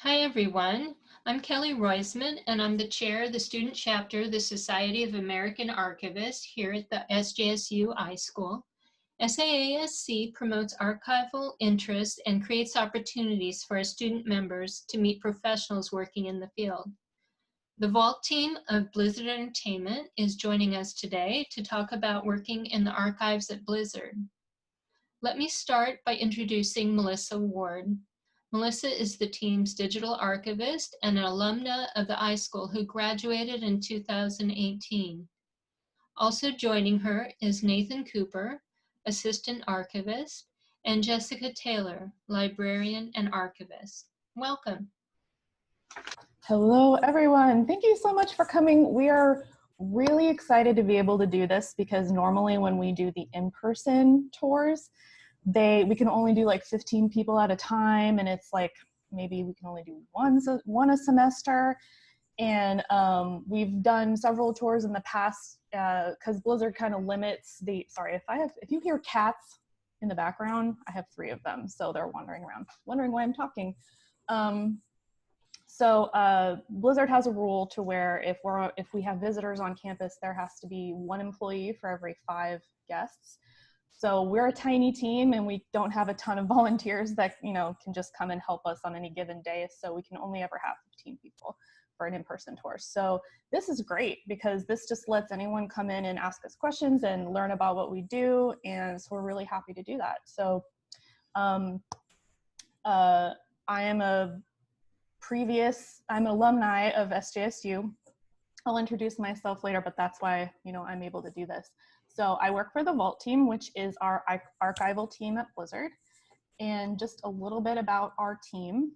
Hi everyone, I'm Kelli Roisman and I'm the chair of the student chapter of the Society of American Archivists here at the SJSU iSchool. SAASC promotes archival interest and creates opportunities for our student members to meet professionals working in the field. The Vault team of Blizzard Entertainment is joining us today to talk about working in the archives at Blizzard. Let me start by introducing Melissa Ward. Melissa is the team's digital archivist and an alumna of the iSchool who graduated in 2018. Also joining her is Nathan Cooper, assistant archivist, and Jessica Taylor, librarian and archivist. Welcome. Hello, everyone. Thank you so much for coming. We are really excited to be able to do this because normally when we do the in-person tours, we can only do like 15 people at a time, and it's like maybe we can only do one a semester. And we've done several tours in the past because Blizzard kind of limits the. Sorry, if you hear cats in the background, I have 3 of them, so they're wandering around, wondering why I'm talking. So Blizzard has a rule to where if we have visitors on campus, there has to be 1 employee for every 5 guests. So we're a tiny team and we don't have a ton of volunteers that can just come and help us on any given day. So we can only ever have 15 people for an in-person tour. So this is great because this just lets anyone come in and ask us questions and learn about what we do. And so we're really happy to do that. So I am I'm an alumni of SJSU. I'll introduce myself later, but that's why, I'm able to do this. So I work for the Vault team, which is our archival team at Blizzard. And just a little bit about our team.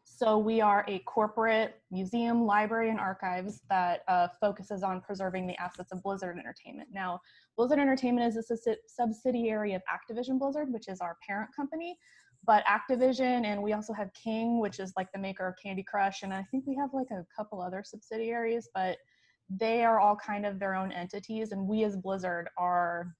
So we are a corporate museum, library, and archives that focuses on preserving the assets of Blizzard Entertainment. Now, Blizzard Entertainment is a subsidiary of Activision Blizzard, which is our parent company. But Activision, and we also have King, which is like the maker of Candy Crush, and I think we have like a couple other subsidiaries, but they are all kind of their own entities, and we as Blizzard are,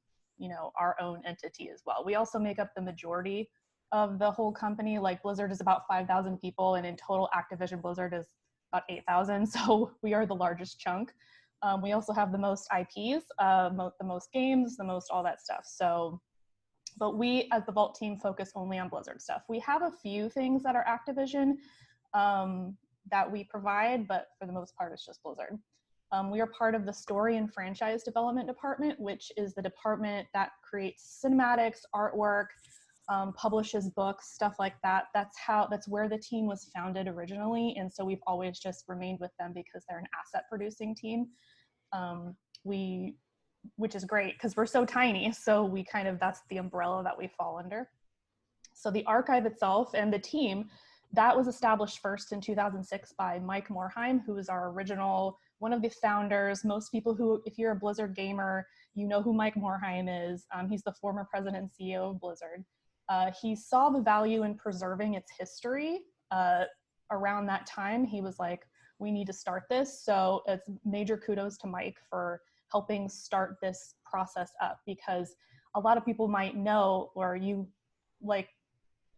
our own entity as well. We also make up the majority of the whole company. Like Blizzard is about 5,000 people, and in total Activision Blizzard is about 8,000, so we are the largest chunk. We also have the most IPs, the most games, the most all that stuff. But we, as the Vault team, focus only on Blizzard stuff. We have a few things that are Activision that we provide, but for the most part, it's just Blizzard. We are part of the Story and Franchise Development Department, which is the department that creates cinematics, artwork, publishes books, stuff like that. That's where the team was founded originally, and so we've always just remained with them because they're an asset-producing team. Which is great because we're so tiny. So that's the umbrella that we fall under. So the archive itself and the team, that was established first in 2006 by Mike Morhaime, who is our original, one of the founders. Most people who, if you're a Blizzard gamer, you know who Mike Morhaime is. He's the former president and CEO of Blizzard. He saw the value in preserving its history. Around that time, he was like, we need to start this. So it's major kudos to Mike for helping start this process up, because a lot of people might know, or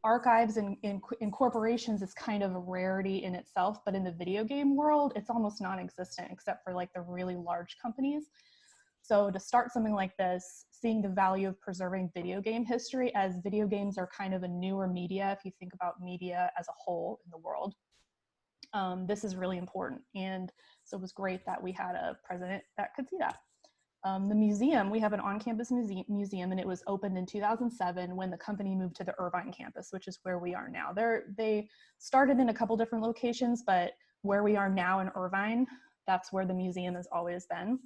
archives in corporations is kind of a rarity in itself, but in the video game world, it's almost non-existent except for like the really large companies. So to start something like this, seeing the value of preserving video game history, as video games are kind of a newer media, if you think about media as a whole in the world, this is really important. And so it was great that we had a president that could see that. The museum, we have an on-campus museum, and it was opened in 2007 when the company moved to the Irvine campus, which is where we are now. They started in a couple different locations, but where we are now in Irvine, that's where the museum has always been.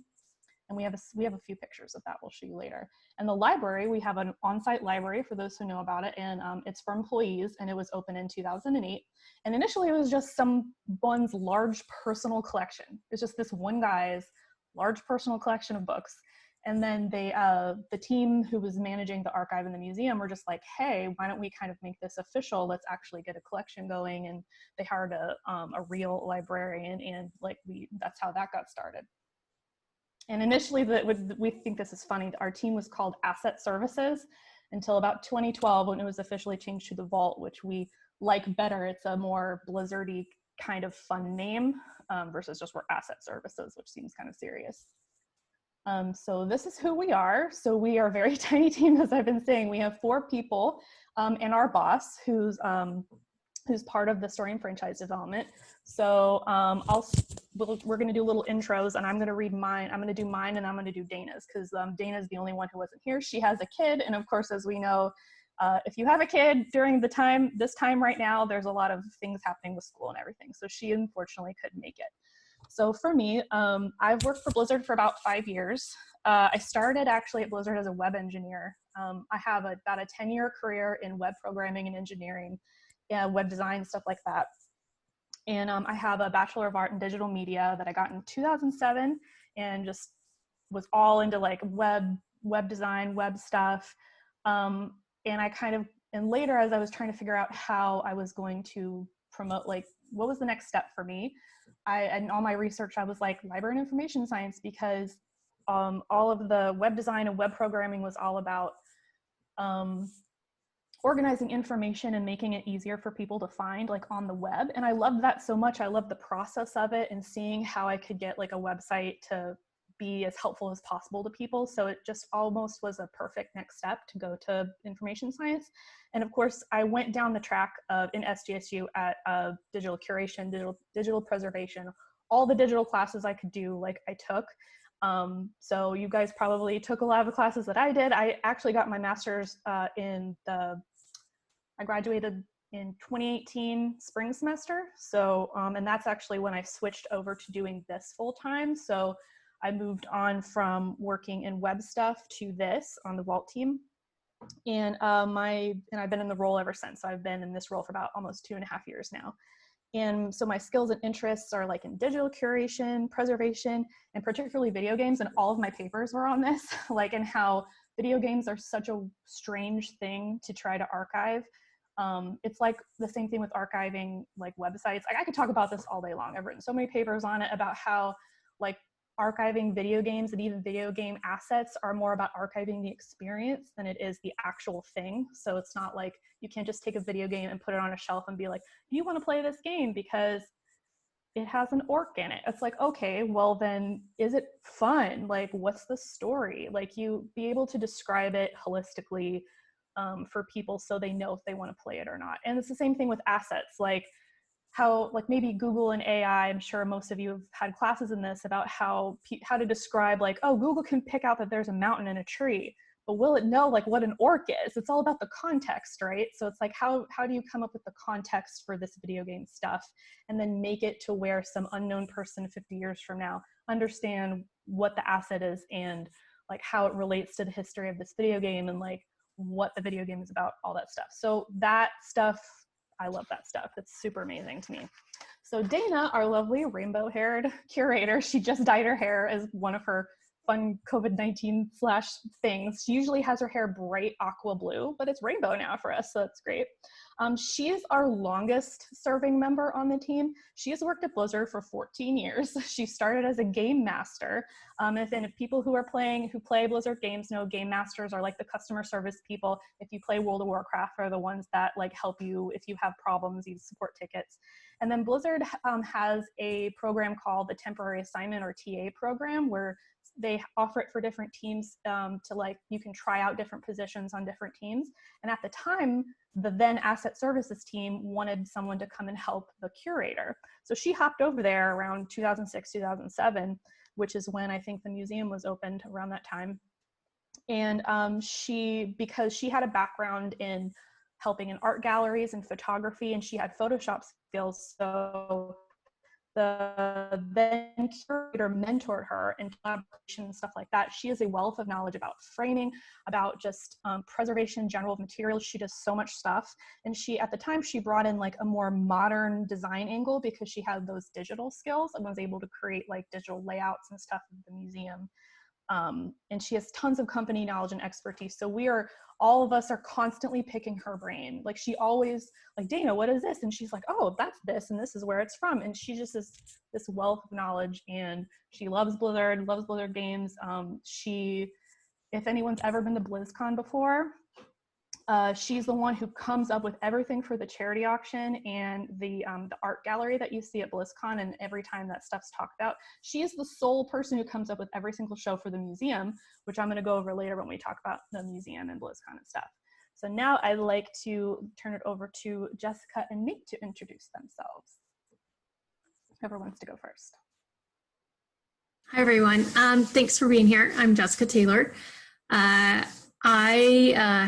And we have a few pictures of that we'll show you later. And the library, we have an on-site library for those who know about it, and it's for employees, and it was opened in 2008. And initially it was just someone's large personal collection. It's just this one guy's large personal collection of books. And then the team who was managing the archive in the museum were just like, hey, why don't we kind of make this official? Let's actually get a collection going. And they hired a real librarian, and that's how that got started. And initially, we think this is funny, our team was called Asset Services, until about 2012 when it was officially changed to the Vault, which we like better. It's a more Blizzard-y kind of fun name versus just we're asset services, which seems kind of serious. So this is who we are. So we are a very tiny team, as I've been saying. We have 4 people and our boss, who's part of the story and franchise development. So we're going to do little intros, and I'm going to read mine. I'm going to do mine, and I'm going to do Dana's, because Dana's the only one who wasn't here. She has a kid, and of course, as we know, if you have a kid during this time right now, there's a lot of things happening with school and everything. So she unfortunately couldn't make it. So for me, I've worked for Blizzard for about 5 years. I started actually at Blizzard as a web engineer. I have about a 10-year career in web programming and engineering, web design, stuff like that. And I have a Bachelor of Art in Digital Media that I got in 2007, and just was all into like web design, web stuff. And later, as I was trying to figure out how I was going to promote, like what was the next step for me, and all my research, I was like library and information science, because all of the web design and web programming was all about organizing information and making it easier for people to find, like on the web. And I loved that so much. I loved the process of it and seeing how I could get like a website to be as helpful as possible to people. So it just almost was a perfect next step to go to information science. And of course, I went down the track of in SJSU at digital curation, digital preservation, all the digital classes I could do, like I took. So you guys probably took a lot of the classes that I did. I actually got my master's I graduated in 2018 spring semester. So, and that's actually when I switched over to doing this full time. So I moved on from working in web stuff to this on the Vault team. And I've been in the role ever since. So I've been in this role for about almost 2.5 years now. And so my skills and interests are like in digital curation, preservation, and particularly video games. And all of my papers were on this, like in how video games are such a strange thing to try to archive. It's like the same thing with archiving like websites. I could talk about this all day long. I've written so many papers on it about how like archiving video games and even video game assets are more about archiving the experience than it is the actual thing. So it's not like you can't just take a video game and put it on a shelf and be like, you want to play this game because it has an orc in it. It's like, okay, well then is it fun? Like what's the story? Like you be able to describe it holistically for people so they know if they want to play it or not. And it's the same thing with assets, like how like maybe Google and AI, I'm sure most of you have had classes in this about how to describe like, oh, Google can pick out that there's a mountain and a tree, but will it know like what an orc is? It's all about the context, right? So it's like, how do you come up with the context for this video game stuff and then make it to where some unknown person 50 years from now understand what the asset is and like how it relates to the history of this video game and like what the video game is about, all that stuff. So that stuff, I love that stuff. It's super amazing to me. So Dana, our lovely rainbow-haired curator, she just dyed her hair as one of her fun COVID-19 / things. She usually has her hair bright aqua blue, but it's rainbow now for us, so that's great. She is our longest serving member on the team. She has worked at Blizzard for 14 years. She started as a game master. If people who play Blizzard games know, game masters are like the customer service people. If you play World of Warcraft, are the ones that like help you if you have problems, you support tickets. And then Blizzard has a program called the Temporary Assignment or TA program, where they offer it for different teams to like, you can try out different positions on different teams. And at the time, the then asset services team wanted someone to come and help the curator. So she hopped over there around 2006, 2007, which is when I think the museum was opened around that time. And because she had a background in helping in art galleries and photography, and she had Photoshop skills, so the then curator mentored her in collaboration and stuff like that. She has a wealth of knowledge about framing, about just preservation, general of materials. She does so much stuff. And at the time, she brought in like a more modern design angle because she had those digital skills and was able to create like digital layouts and stuff in the museum. And she has tons of company knowledge and expertise. So all of us are constantly picking her brain. Like she always like, Dana, what is this? And she's like, oh, that's this, and this is where it's from. And she just is this wealth of knowledge, and she loves Blizzard games. If anyone's ever been to BlizzCon before, She's the one who comes up with everything for the charity auction and the art gallery that you see at BlizzCon, and every time that stuff's talked about. She is the sole person who comes up with every single show for the museum, which I'm going to go over later when we talk about the museum and BlizzCon and stuff. So now I'd like to turn it over to Jessica and Nate to introduce themselves. Whoever wants to go first. Hi, everyone. Thanks for being here. I'm Jessica Taylor. I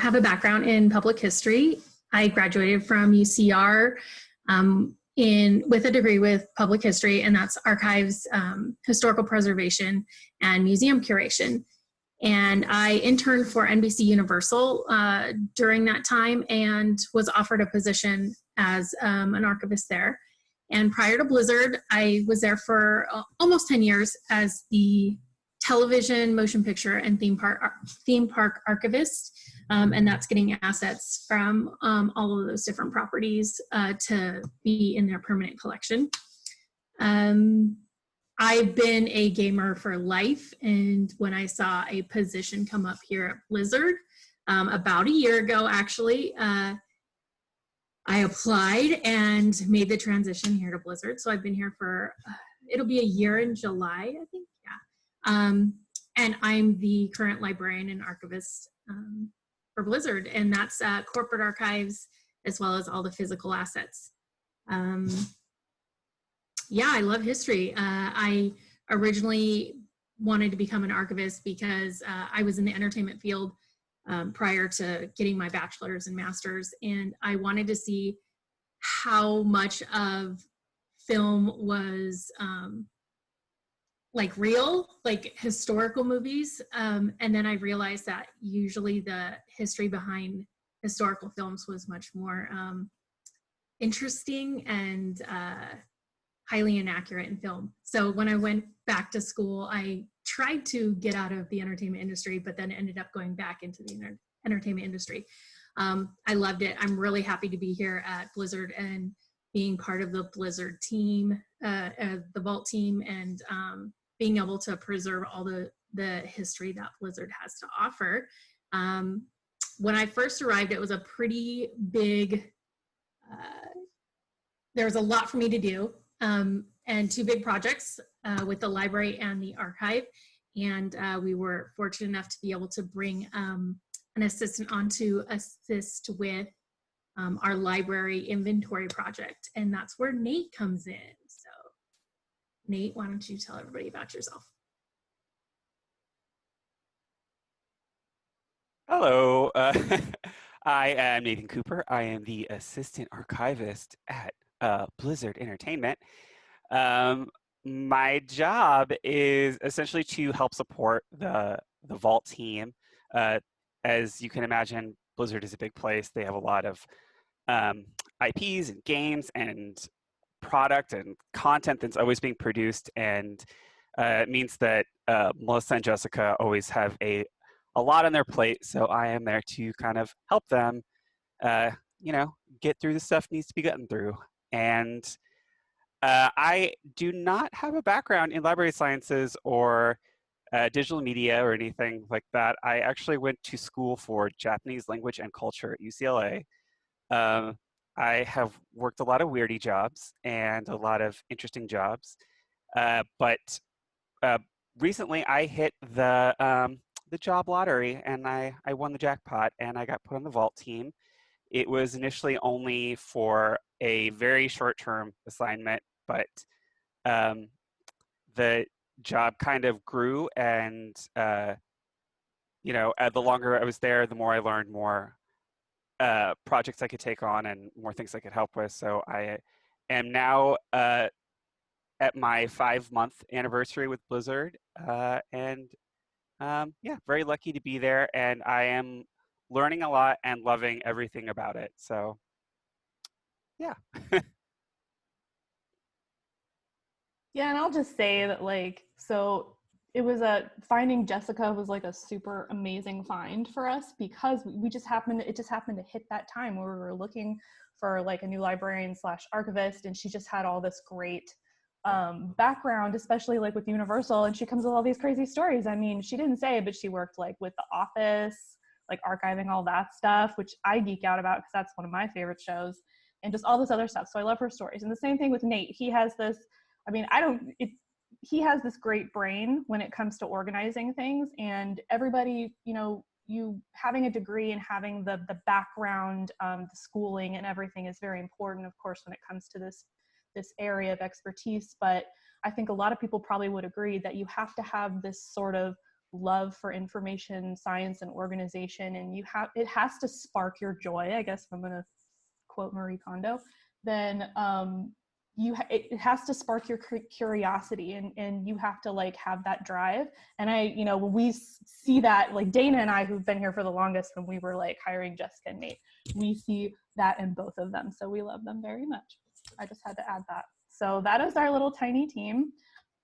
have a background in public history. I graduated from UCR with a degree with public history, and that's archives, historical preservation, and museum curation. And I interned for NBC Universal during that time and was offered a position as an archivist there. And prior to Blizzard, I was there for almost 10 years as the television, motion picture, and theme park archivist. And that's getting assets from all of those different properties to be in their permanent collection. I've been a gamer for life, and when I saw a position come up here at Blizzard about a year ago, actually, I applied and made the transition here to Blizzard. So I've been here for, it'll be a year in July, I think, yeah. And I'm the current librarian and archivist for Blizzard, and that's corporate archives as well as all the physical assets. Yeah, I love history. I originally wanted to become an archivist because I was in the entertainment field prior to getting my bachelor's and master's, and I wanted to see how much of film was like real, like historical movies. And then I realized that usually the history behind historical films was much more interesting and highly inaccurate in film. So when I went back to school, I tried to get out of the entertainment industry, but then ended up going back into the entertainment industry. I loved it. I'm really happy to be here at Blizzard and being part of the Blizzard team, the Vault team, and being able to preserve all the history that Blizzard has to offer. When I first arrived, it was a pretty big, there was a lot for me to do. And two big projects with the library and the archive. And we were fortunate enough to be able to bring an assistant on to assist with our library inventory project. And that's where Nate comes in. So Nate, why don't you tell everybody about yourself? Hello, I am Aiden Cooper. I am the assistant archivist at Blizzard Entertainment. My job is essentially to help support the Vault team. As you can imagine, Blizzard is a big place. They have a lot of IPs and games and product and content that's always being produced, and it means that Melissa and Jessica always have a lot on their plate. So I am there to kind of help them, get through the stuff needs to be gotten through. And I do not have a background in library sciences or digital media or anything like that. I actually went to school for Japanese language and culture at UCLA. I have worked a lot of weirdy jobs and a lot of interesting jobs, but recently I hit the job lottery, and I won the jackpot, and I got put on the Vault team. It was initially only for a very short-term assignment, but the job kind of grew, and the longer I was there, the more I learned, more projects I could take on and more things I could help with. So I am now at my 5-month anniversary with Blizzard, and very lucky to be there, and I am learning a lot and loving everything about it. So yeah. Yeah, and I'll just say that, so it was finding Jessica was like a super amazing find for us, because it just happened to hit that time where we were looking for like a new librarian / archivist, and she just had all this great background, especially like with Universal, and she comes with all these crazy stories. I mean, she didn't say, but she worked like with The Office, like archiving all that stuff, which I geek out about because that's one of my favorite shows, and just all this other stuff. So I love her stories. And the same thing with Nate. He has this, I mean, he has this great brain when it comes to organizing things, and everybody, you know, you having a degree and having the background, the schooling and everything is very important, of course, when it comes to this area of expertise. But I think a lot of people probably would agree that you have to have this sort of love for information science and organization, and it has to spark your joy, I guess, if I'm going to quote Marie Kondo, then it has to spark your curiosity, and you have to like have that drive. And you know, when we see that, like Dana and I, who've been here for the longest, when we were like hiring Jessica and Nate, we see that in both of them. So we love them very much. I just had to add that. So that is our little tiny team.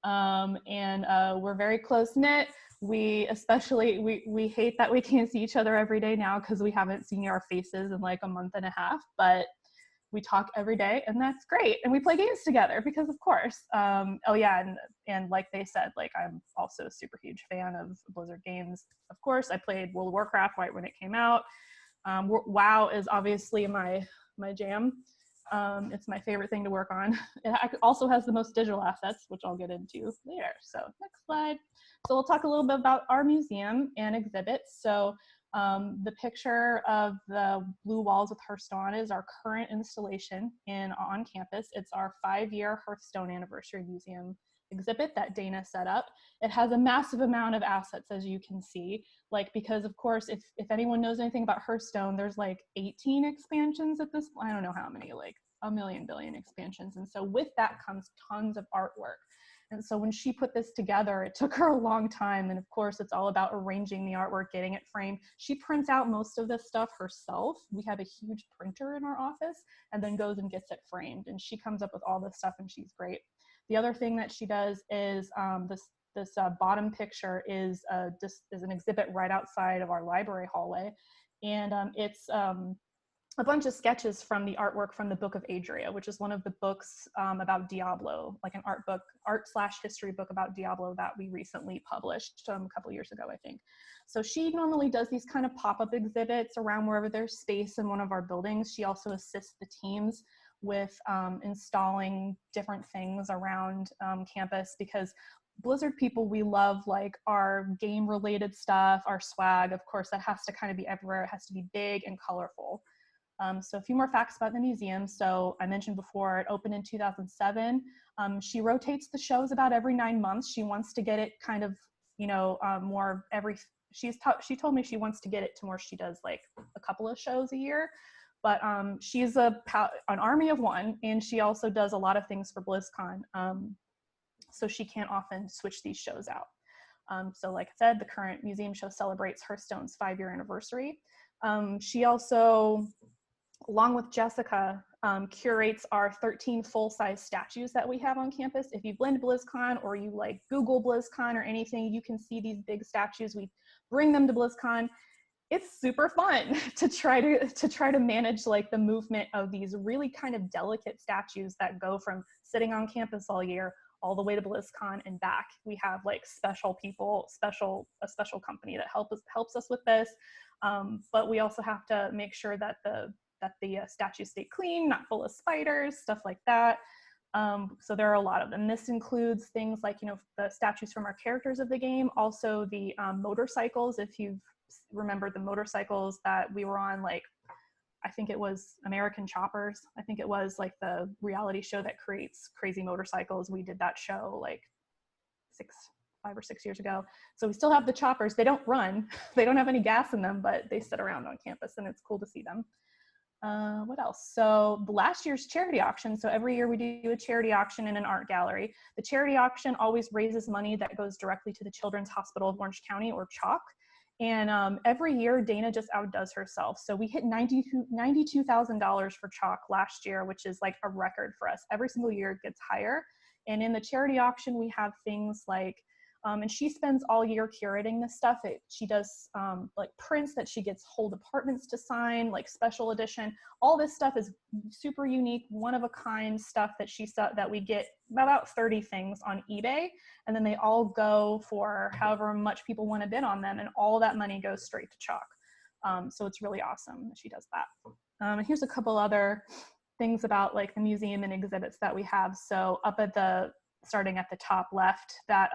And we're very close knit. We hate that we can't see each other every day now because we haven't seen our faces in like a month and a half, but we talk every day, and that's great. And we play games together because, of course. Oh yeah, and like they said, like I'm also a super huge fan of Blizzard games. Of course, I played World of Warcraft right when it came out. WoW is obviously my jam. It's my favorite thing to work on. It also has the most digital assets, which I'll get into later. So next slide. So we'll talk a little bit about our museum and exhibits. So the picture of the blue walls with Hearthstone is our current installation on campus. It's our 5-year Hearthstone anniversary museum exhibit that Dana set up. It has a massive amount of assets, as you can see, like, because of course, if anyone knows anything about Hearthstone, there's like 18 expansions at this, I don't know how many, like a million billion expansions. And so with that comes tons of artwork. And so when she put this together, it took her a long time. And of course, it's all about arranging the artwork, getting it framed. She prints out most of this stuff herself. We have a huge printer in our office, and then goes and gets it framed. And she comes up with all this stuff, and she's great. The other thing that she does is this bottom picture is an exhibit right outside of our library hallway. And it's a bunch of sketches from the artwork from the Book of Adria, which is one of the books about Diablo, like an art/history book about Diablo that we recently published a couple years ago, I think. So she normally does these kind of pop-up exhibits around wherever there's space in one of our buildings. She also assists the teams with installing different things around campus, because Blizzard people, we love like our game related stuff, our swag. Of course, that has to kind of be everywhere. It has to be big and colorful. So a few more facts about the museum. So I mentioned before, it opened in 2007. She rotates the shows about every 9 months. She wants to get it kind of, you know, more every, she told me she wants to get it to where she does like a couple of shows a year. But she's an army of one, and she also does a lot of things for BlizzCon. So she can't often switch these shows out. So like I said, the current museum show celebrates Hearthstone's 5-year anniversary. She also, along with Jessica, curates our 13 full-size statues that we have on campus. If you've been to BlizzCon or you like Google BlizzCon or anything, you can see these big statues. We bring them to BlizzCon. It's super fun to try to manage like the movement of these really kind of delicate statues that go from sitting on campus all year all the way to BlizzCon and back. We have like special people, a special company that helps us with this. But we also have to make sure that the statues stay clean, not full of spiders, stuff like that. So there are a lot of them. This includes things like, you know, the statues from our characters of the game, also the motorcycles. If you've remembered the motorcycles that we were on, like, I think it was American Choppers. I think it was like the reality show that creates crazy motorcycles. We did that show like 5 or 6 years ago. So we still have the choppers. They don't run. They don't have any gas in them, but they sit around on campus, and it's cool to see them. What else? So the last year's charity auction. So every year we do a charity auction in an art gallery. The charity auction always raises money that goes directly to the Children's Hospital of Orange County, or CHOC. And every year Dana just outdoes herself. So we hit $92,000 for CHOC last year, which is like a record for us. Every single year it gets higher. And in the charity auction, we have things like, and she spends all year curating this stuff. She does like prints that she gets whole departments to sign, like special edition. All this stuff is super unique, one-of-a-kind stuff that we get about 30 things on eBay, and then they all go for however much people want to bid on them, and all that money goes straight to CHOC. So it's really awesome that she does that. And here's a couple other things about like the museum and exhibits that we have. So up at starting at the top left, that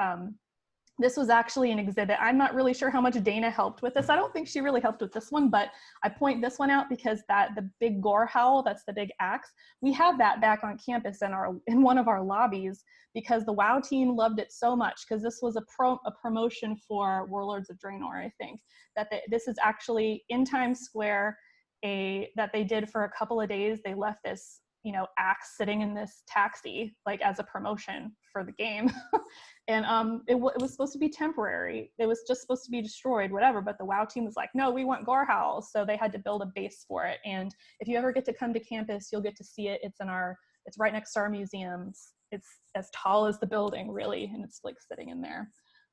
this was actually an exhibit. I'm not really sure how much Dana helped with this. I don't think she really helped with this one, but I point this one out because the big gore howl, that's the big axe, we have that back on campus in one of our lobbies because the WoW team loved it so much, because this was a promotion for Warlords of Draenor, I think, that this is actually in Times Square, that they did for a couple of days. They left this, you know, axe sitting in this taxi, like as a promotion for the game. And it was supposed to be temporary. It was just supposed to be destroyed, whatever. But the WoW team was like, no, we want gore howls. So they had to build a base for it. And if you ever get to come to campus, you'll get to see it. It's right next to our museums. It's as tall as the building, really. And it's like sitting in there.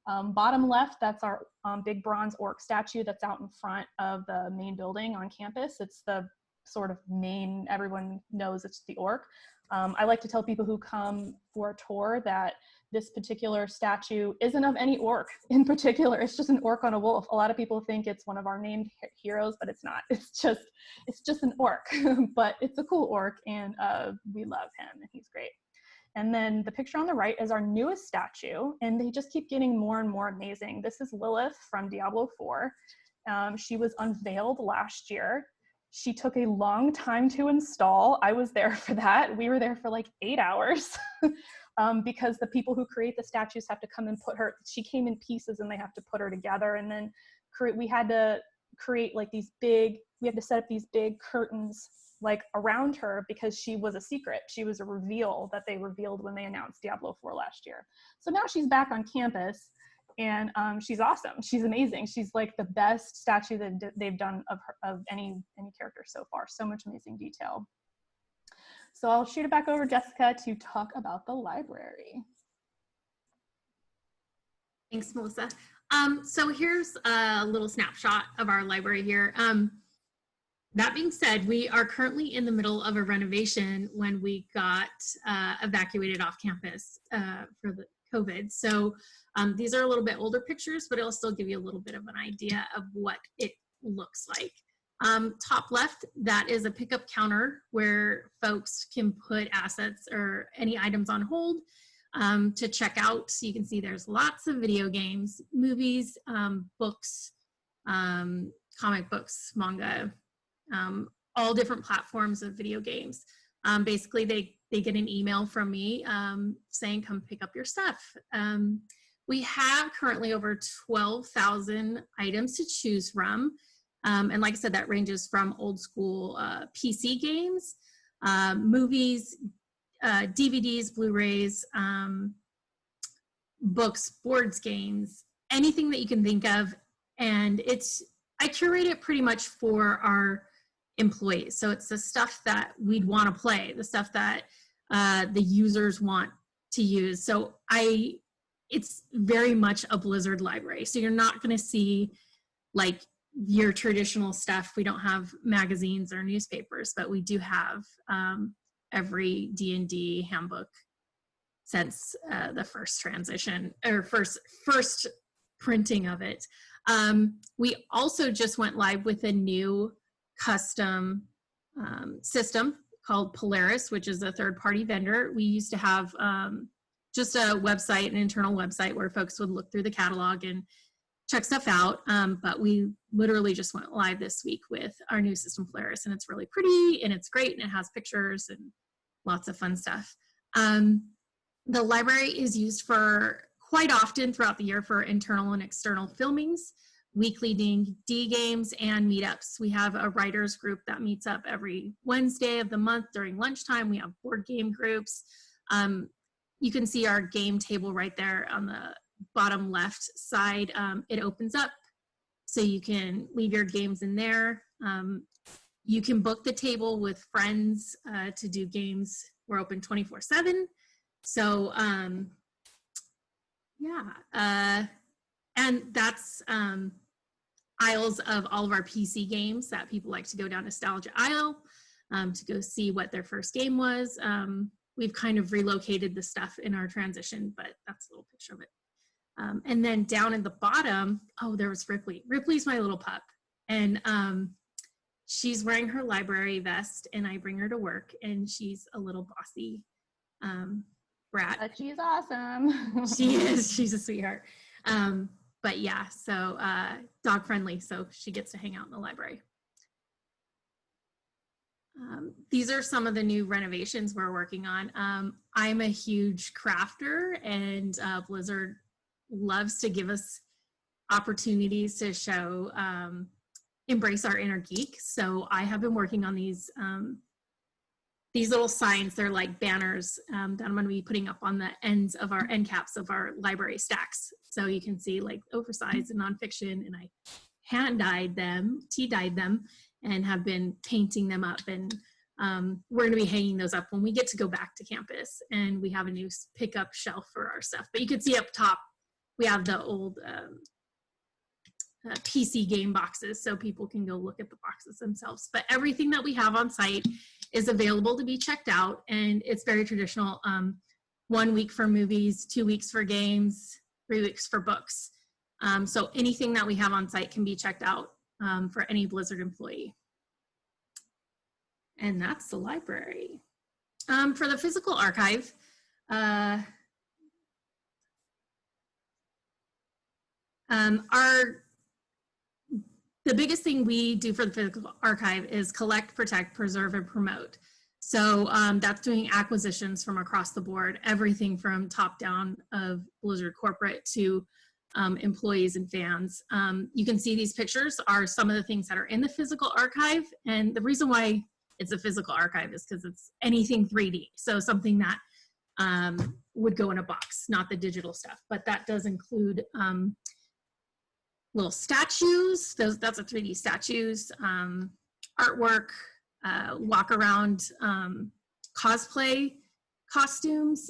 Bottom left, that's our big bronze orc statue that's out in front of the main building on campus. It's the sort of main, everyone knows it's the orc. I like to tell people who come for a tour that this particular statue isn't of any orc in particular. It's just an orc on a wolf. A lot of people think it's one of our named heroes, but it's not. It's just an orc, but it's a cool orc, and we love him, and he's great. And then the picture on the right is our newest statue, and they just keep getting more and more amazing. This is Lilith from Diablo 4. She was unveiled last year. She took a long time to install. I was there for that. We were there for like 8 hours because the people who create the statues have to come and she came in pieces and they have to put her together. And then we had to create like we had to set up these big curtains like around her because she was a secret. She was a reveal that they revealed when they announced Diablo 4 last year. So now she's back on campus. And she's awesome. She's amazing. She's like the best statue that they've done of any character so far. So much amazing detail. So I'll shoot it back over to Jessica to talk about the library. Thanks, Melissa. So here's a little snapshot of our library here. That being said, we are currently in the middle of a renovation when we got evacuated off campus for the COVID. So these are a little bit older pictures, but it'll still give you a little bit of an idea of what it looks like. Top left, that is a pickup counter where folks can put assets or any items on hold to check out. So you can see there's lots of video games, movies, books, comic books, manga, all different platforms of video games. Basically, they get an email from me saying, come pick up your stuff. We have currently over 12,000 items to choose from. And like I said, that ranges from old school PC games, movies, DVDs, Blu-rays, books, boards, games, anything that you can think of. And I curate it pretty much for our employees. So it's the stuff that we'd want to play, the stuff that the users want to use. So it's very much a Blizzard library. So you're not going to see like your traditional stuff. We don't have magazines or newspapers, but we do have every D&D handbook since the first transition or first printing of it. We also just went live with a new custom system called Polaris, which is a third-party vendor. We used to have just a website, an internal website where folks would look through the catalog and check stuff out. But we literally just went live this week with our new system, Polaris, and it's really pretty and it's great and it has pictures and lots of fun stuff. The library is used for quite often throughout the year for internal and external filmings, weekly D&D games, and meetups. We have a writers group that meets up every Wednesday of the month during lunchtime. We have board game groups. You can see our game table right there on the bottom left side. It opens up so you can leave your games in there. You can book the table with friends to do games. We're open 24/7. So and that's aisles of all of our PC games that people like to go down nostalgia aisle to go see what their first game was. We've kind of relocated the stuff in our transition, but that's a little picture of it. And then down at the bottom, oh, there was Ripley. Ripley's my little pup. And she's wearing her library vest, and I bring her to work, and she's a little bossy brat. But she's awesome. She is. She's a sweetheart. But yeah, so dog friendly, so she gets to hang out in the library. These are some of the new renovations we're working on. I'm a huge crafter, and Blizzard loves to give us opportunities to show, embrace our inner geek. So I have been working on these little signs. They're like banners that I'm going to be putting up on the ends of our end caps of our library stacks. So you can see like oversized and nonfiction, and I hand dyed them, tea dyed them, and have been painting them up. And we're going to be hanging those up when we get to go back to campus, and we have a new pickup shelf for our stuff. But you can see up top, we have the old PC game boxes, so people can go look at the boxes themselves. But everything that we have on site is available to be checked out, and it's very traditional. 1 week for movies, 2 weeks for games, 3 weeks for books. So anything that we have on site can be checked out for any Blizzard employee. And that's the library. For the physical archive, the biggest thing we do for the physical archive is collect, protect, preserve, and promote. So that's doing acquisitions from across the board, everything from top down of Blizzard corporate to employees and fans. You can see these pictures are some of the things that are in the physical archive. And the reason why it's a physical archive is because it's anything 3D. So something that would go in a box, not the digital stuff. But that does include little statues. That's a 3D statues, artwork, walk around cosplay costumes.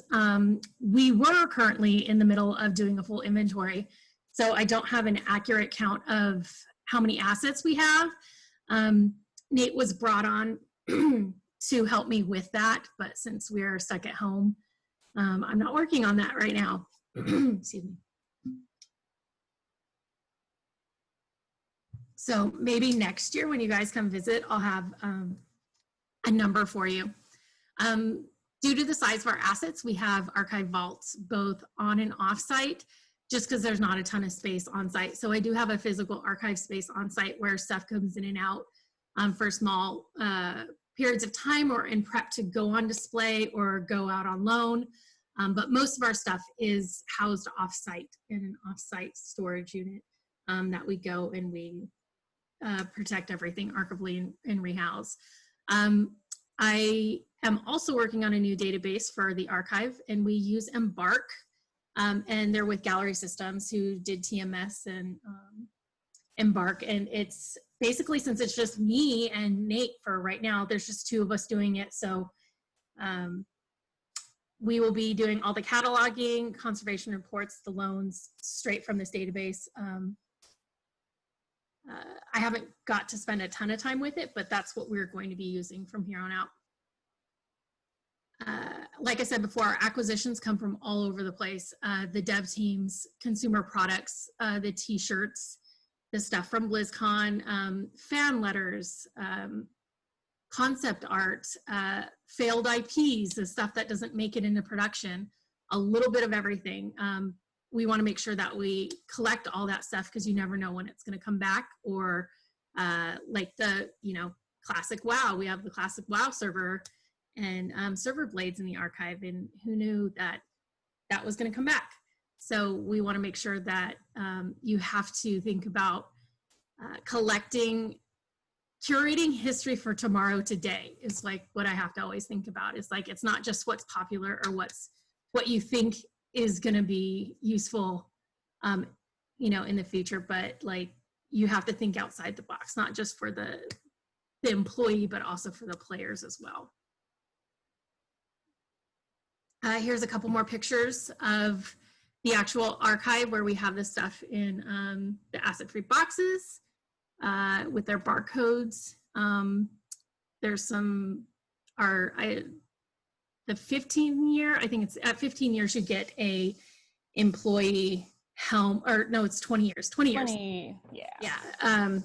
We were currently in the middle of doing a full inventory, so I don't have an accurate count of how many assets we have. Nate was brought on to help me with that, but since we're stuck at home, I'm not working on that right now. Excuse me. So maybe next year when you guys come visit, I'll have a number for you. Due to the size of our assets, we have archive vaults both on and off site, just because there's not a ton of space on site. So I do have a physical archive space on site where stuff comes in and out for small periods of time or in prep to go on display or go out on loan. But most of our stuff is housed off site in an off site storage unit that we go and we protect everything archivally and rehouse. I am also working on a new database for the archive, and we use Embark, and they're with Gallery Systems, who did TMS and Embark. And it's basically, since it's just me and Nate for right now, there's just 2 of us doing it. So we will be doing all the cataloging, conservation reports, the loans straight from this database. I haven't got to spend a ton of time with it, but that's what we're going to be using from here on out. Like I said before, our acquisitions come from all over the place. The dev teams, consumer products, the t-shirts, the stuff from BlizzCon, fan letters, concept art, failed IPs, the stuff that doesn't make it into production, a little bit of everything. We want to make sure that we collect all that stuff because you never know when it's going to come back. Or like the, classic WoW. We have the classic WoW server and server blades in the archive, and who knew that that was going to come back. So we want to make sure that you have to think about collecting, curating history for tomorrow today is like what I have to always think about. It's like, it's not just what's popular or what you think is going to be useful, in the future, but like you have to think outside the box, not just for the employee, but also for the players as well. Here's a couple more pictures of the actual archive where we have this stuff in the asset-free boxes with their barcodes. There's some, the 15-year, I think it's at 15 years you get a employee helm, or no, it's 20 years, 20 years. 20, yeah. Yeah.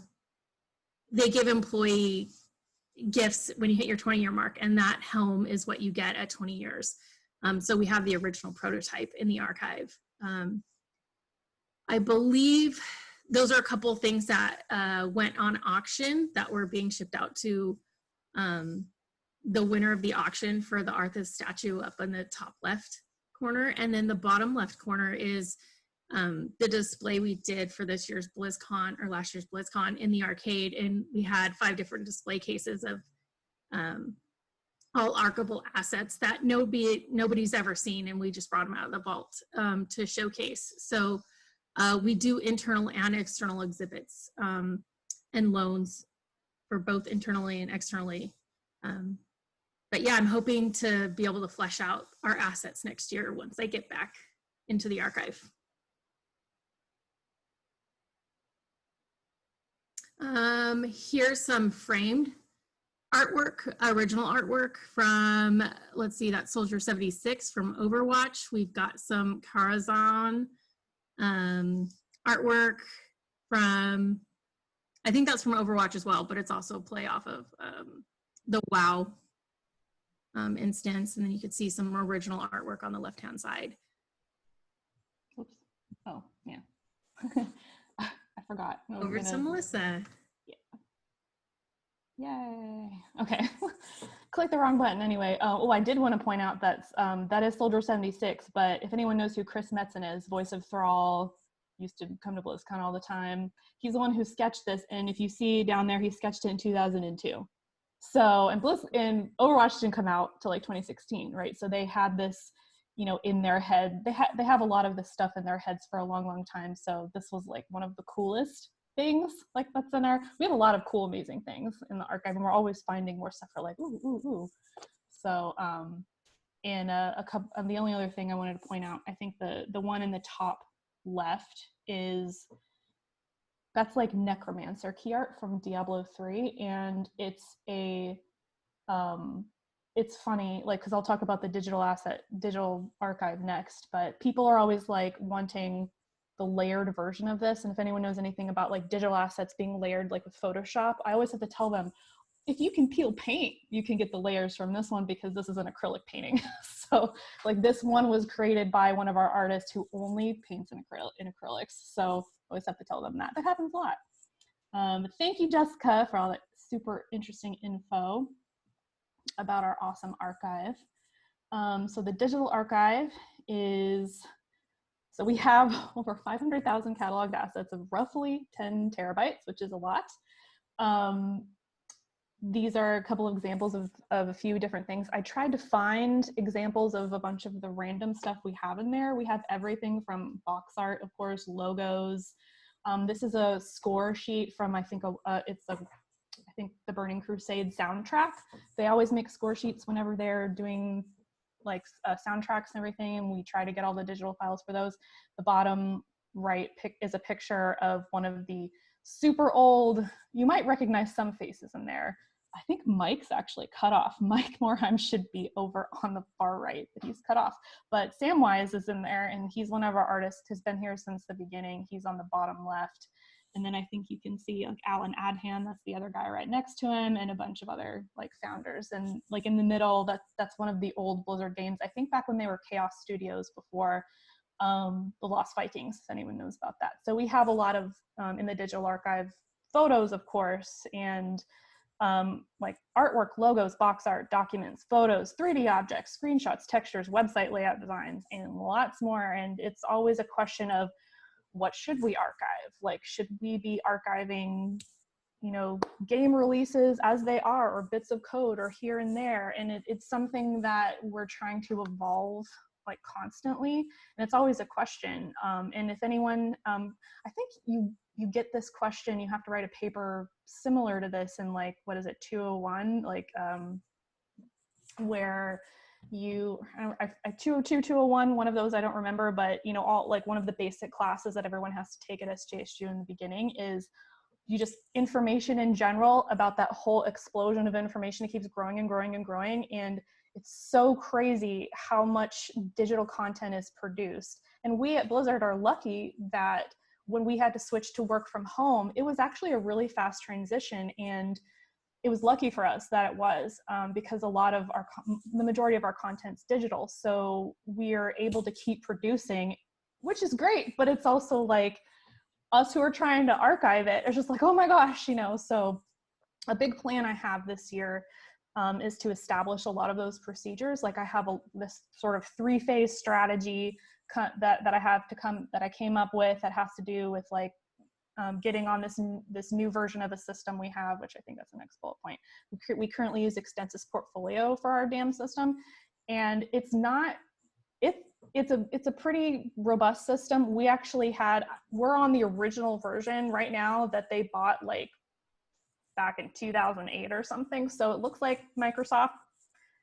they give employee gifts when you hit your 20-year mark, and that helm is what you get at 20 years. So we have the original prototype in the archive. I believe those are a couple of things that went on auction that were being shipped out to the winner of the auction for the Arthas statue up in the top left corner. And then the bottom left corner is the display we did for this year's BlizzCon, or last year's BlizzCon, in the arcade. And we had 5 different display cases of all archival assets that nobody's ever seen, and we just brought them out of the vault to showcase. So we do internal and external exhibits and loans for both internally and externally. But yeah, I'm hoping to be able to flesh out our assets next year once I get back into the archive. Here's some framed artwork, original artwork from, let's see, that's Soldier 76 from Overwatch. We've got some Karazhan artwork from, I think that's from Overwatch as well, but it's also a play off of the WoW instance. And then you could see some original artwork on the left-hand side. Oops. Oh, yeah. I forgot. Over to Melissa. Yay. Okay. Click the wrong button anyway. Oh, I did want to point out that that is Soldier 76, but if anyone knows who Chris Metzen is, voice of Thrall, used to come to BlizzCon all the time. He's the one who sketched this, and if you see down there, he sketched it in 2002. So, and Overwatch didn't come out till like 2016, right? So they had this, you know, in their head. They have a lot of this stuff in their heads for a long, long time. So this was like one of the coolest things, like that's in our, we have a lot of cool, amazing things in the archive, and we're always finding more stuff for like, ooh, ooh, ooh. So, and the only other thing I wanted to point out, I think the one in the top left is, that's like Necromancer key art from Diablo 3, and it's a, it's funny, like, because I'll talk about the digital archive next, but people are always like wanting the layered version of this, and if anyone knows anything about like digital assets being layered like with Photoshop, I always have to tell them, if you can peel paint, you can get the layers from this one, because this is an acrylic painting. So like this one was created by one of our artists who only paints in acrylics. So I always have to tell them that. That happens a lot. But thank you, Jessica, for all that super interesting info about our awesome archive. So the digital archive is, so we have over 500,000 cataloged assets of roughly 10 terabytes, which is a lot. These are a couple of examples of a few different things. I tried to find examples of a bunch of the random stuff we have in there. We have everything from box art, of course, logos. This is a score sheet from, I think the Burning Crusade soundtrack. They always make score sheets whenever they're doing like soundtracks and everything, and we try to get all the digital files for those. The bottom right is a picture of one of the super old, you might recognize some faces in there. I think Mike's actually cut off. Mike Morheim should be over on the far right, but he's cut off. But Samwise is in there, and he's one of our artists, has been here since the beginning. He's on the bottom left. And then I think you can see like Alan Adhan, that's the other guy right next to him, and a bunch of other like founders. And like in the middle, that's one of the old Blizzard games. I think back when they were Chaos Studios before the Lost Vikings, if anyone knows about that. So we have a lot of, in the digital archive, photos, of course, and like artwork, logos, box art, documents, photos, 3D objects, screenshots, textures, website layout designs, and lots more. And it's always a question of, what should we archive? Like, should we be archiving, you know, game releases as they are, or bits of code, or here and there? And it's something that we're trying to evolve like constantly, and it's always a question. And if anyone, I think you get this question, you have to write a paper similar to this in like, what is it, 201, like where you, 202, 201, one of those, I don't remember, but you know, all like one of the basic classes that everyone has to take at SJSU in the beginning is you just information in general about that whole explosion of information. It keeps growing and growing and growing, and it's so crazy how much digital content is produced. And we at Blizzard are lucky that when we had to switch to work from home, it was actually a really fast transition, and it was lucky for us that it was, because the majority of our content's digital. So we are able to keep producing, which is great, but it's also like us who are trying to archive it, it's just like, oh my gosh, you know. So a big plan I have this year is to establish a lot of those procedures. Like I have this sort of 3-phase strategy that I came up with, that has to do with like getting on this new version of a system we have, which I think that's the next bullet point. We currently use Extensis Portfolio for our DAM system, and it's a pretty robust system. We're on the original version right now that they bought like back in 2008 or something. So it looks like Microsoft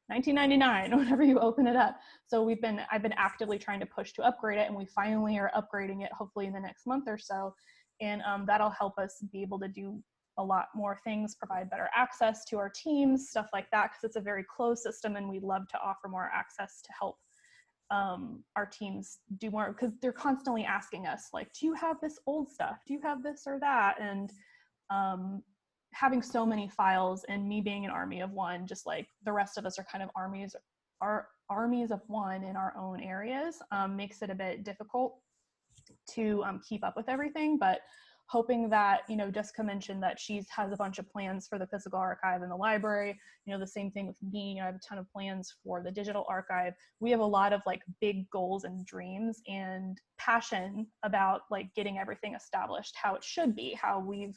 1999 whenever you open it up. So I've been actively trying to push to upgrade it, and we finally are upgrading it hopefully in the next month or so. And that'll help us be able to do a lot more things, provide better access to our teams, stuff like that, because it's a very closed system, and we'd love to offer more access to help our teams do more, because they're constantly asking us like, do you have this old stuff? Do you have this or that? And having so many files, and me being an army of one, just like the rest of us are kind of armies of one in our own areas, makes it a bit difficult to keep up with everything. But hoping that, you know, Jessica mentioned that she has a bunch of plans for the physical archive and the library. You know, the same thing with me. You know, I have a ton of plans for the digital archive. We have a lot of like big goals and dreams and passion about like getting everything established how it should be, how we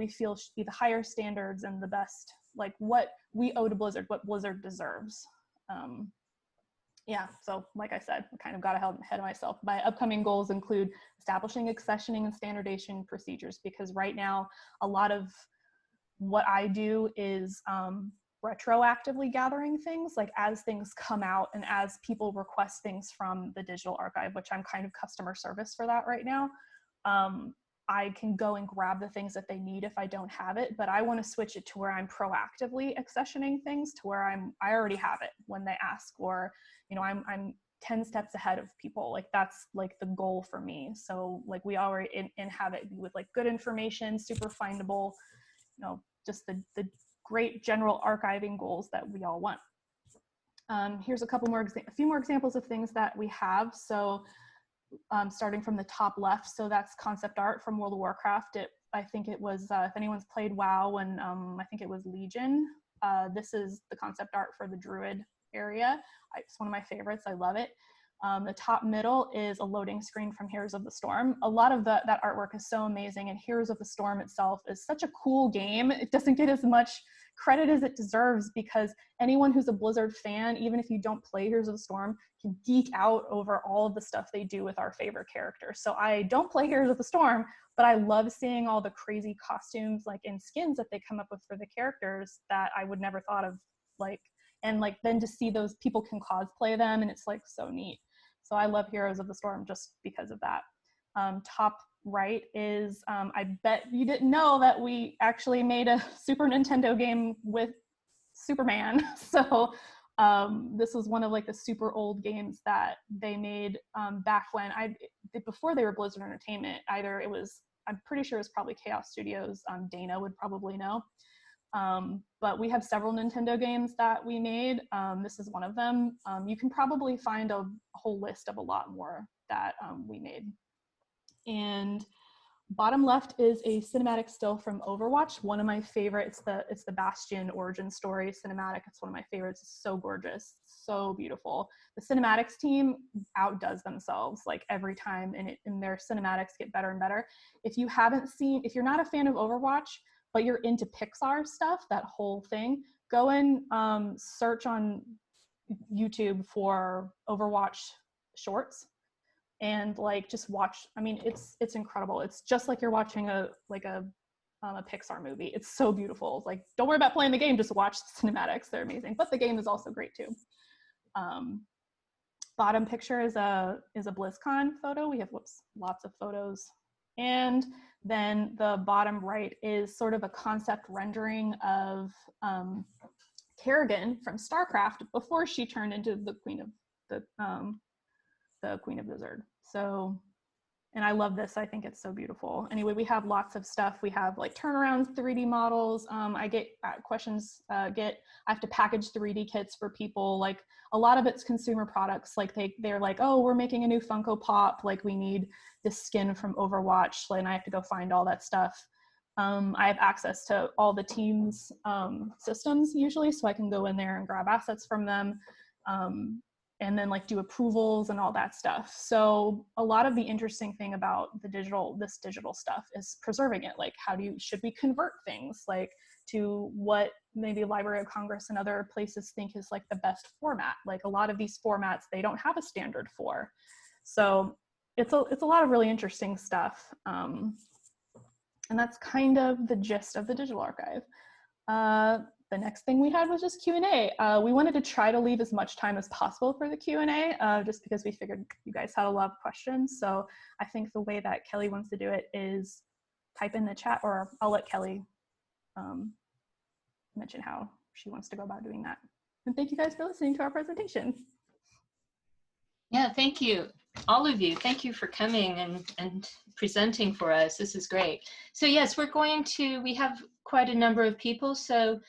feel should be the higher standards and the best, like what we owe to Blizzard, what Blizzard deserves. Yeah, so like I said, I kind of got ahead of myself. My upcoming goals include establishing accessioning and standardization procedures, because right now a lot of what I do is retroactively gathering things, like as things come out and as people request things from the digital archive, which I'm kind of customer service for that right now. I can go and grab the things that they need if I don't have it, but I want to switch it to where I'm proactively accessioning things to where I already have it when they ask, or, you know, I'm 10 steps ahead of people. Like that's like the goal for me. So like we already and have it with like good information, super findable, you know, just the great general archiving goals that we all want. Here's a few more examples of things that we have. So starting from the top left, so that's concept art from World of Warcraft. I think it was, if anyone's played WoW, and I think it was Legion, this is the concept art for the Druid area. It's one of my favorites, I love it. The top middle is a loading screen from Heroes of the Storm. A lot of that artwork is so amazing, and Heroes of the Storm itself is such a cool game. It doesn't get as much credit as it deserves, because anyone who's a Blizzard fan, even if you don't play Heroes of the Storm, can geek out over all of the stuff they do with our favorite characters. So I don't play Heroes of the Storm, but I love seeing all the crazy costumes like and skins that they come up with for the characters that I would never thought of, like, and like then to see those people can cosplay them, and it's like so neat. So I love Heroes of the Storm just because of that. Top right is, I bet you didn't know that we actually made a Super Nintendo game with Superman. So this was one of like the super old games that they made back when before they were Blizzard Entertainment. Either it was, I'm pretty sure it was probably Chaos Studios. Dana would probably know. But we have several Nintendo games that we made. This is one of them. You can probably find a whole list of a lot more that we made. And bottom left is a cinematic still from Overwatch. One of my favorites, it's the Bastion origin story cinematic. It's one of my favorites. It's so gorgeous, so beautiful. The cinematics team outdoes themselves like every time, and their cinematics get better and better. If you're not a fan of Overwatch, but you're into Pixar stuff, that whole thing, go and search on YouTube for Overwatch shorts and like just watch. I mean, it's incredible. It's just like you're watching a Pixar movie. It's so beautiful. It's like, don't worry about playing the game, just watch the cinematics. They're amazing. But the game is also great too. Bottom picture is a BlizzCon photo. We have lots of photos. And then the bottom right is sort of a concept rendering of Kerrigan from StarCraft before she turned into the Queen of Blizzard. So And I love this. I think it's so beautiful. Anyway, we have lots of stuff. We have like turnarounds, 3D models. I get questions, I have to package 3D kits for people. Like a lot of it's consumer products. Like they're like, oh, we're making a new Funko Pop. Like we need this skin from Overwatch. And I have to go find all that stuff. I have access to all the teams' systems usually, so I can go in there and grab assets from them. And then like do approvals and all that stuff. So a lot of the interesting thing about this digital stuff is preserving it. Like should we convert things like to what maybe Library of Congress and other places think is like the best format? Like a lot of these formats, they don't have a standard for. So it's a lot of really interesting stuff. And that's kind of the gist of the digital archive. The next thing we had was just Q&A. We wanted to try to leave as much time as possible for the Q&A, just because we figured you guys had a lot of questions. So I think the way that Kelly wants to do it is type in the chat, or I'll let Kelly mention how she wants to go about doing that. And thank you guys for listening to our presentation. Yeah, thank you, all of you. Thank you for coming and presenting for us. This is great. So yes, we have quite a number of people. So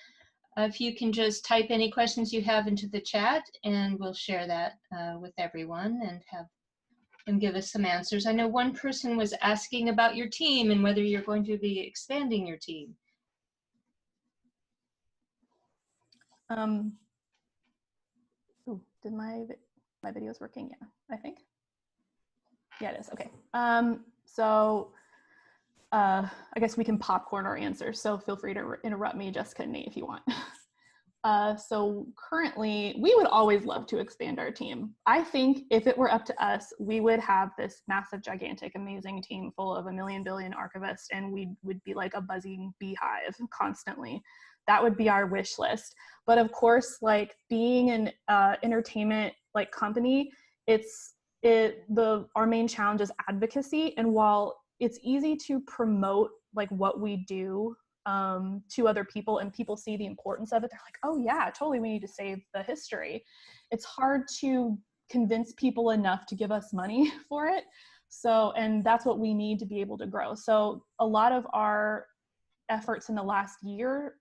if you can just type any questions you have into the chat, and we'll share that with everyone and have them give us some answers. I know one person was asking about your team and whether you're going to be expanding your team. Did my video's working? Yeah, I think. Yeah, it is. Okay. I guess we can popcorn our answers. So feel free to interrupt me, Jessica and Nate, if you want. So currently, we would always love to expand our team. I think if it were up to us, we would have this massive, gigantic, amazing team full of 1 million billion archivists, and we would be like a buzzing beehive constantly. That would be our wish list. But of course, like being an entertainment like company, our main challenge is advocacy. And while it's easy to promote like what we do to other people, and people see the importance of it, they're like, oh yeah, totally, we need to save the history. It's hard to convince people enough to give us money for it. So, and that's what we need to be able to grow. So a lot of our efforts in the last year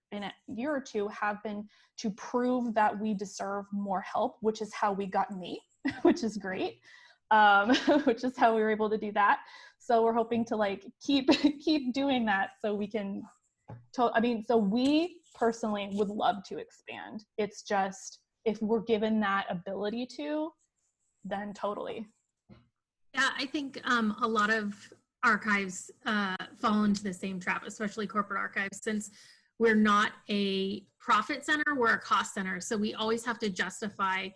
or two have been to prove that we deserve more help, which is how we got Nate, which is great. Which is how we were able to do that. So we're hoping to like keep doing that so we can, so we personally would love to expand. It's just, if we're given that ability to, then totally. Yeah, I think a lot of archives fall into the same trap, especially corporate archives, since we're not a profit center, we're a cost center. So we always have to justify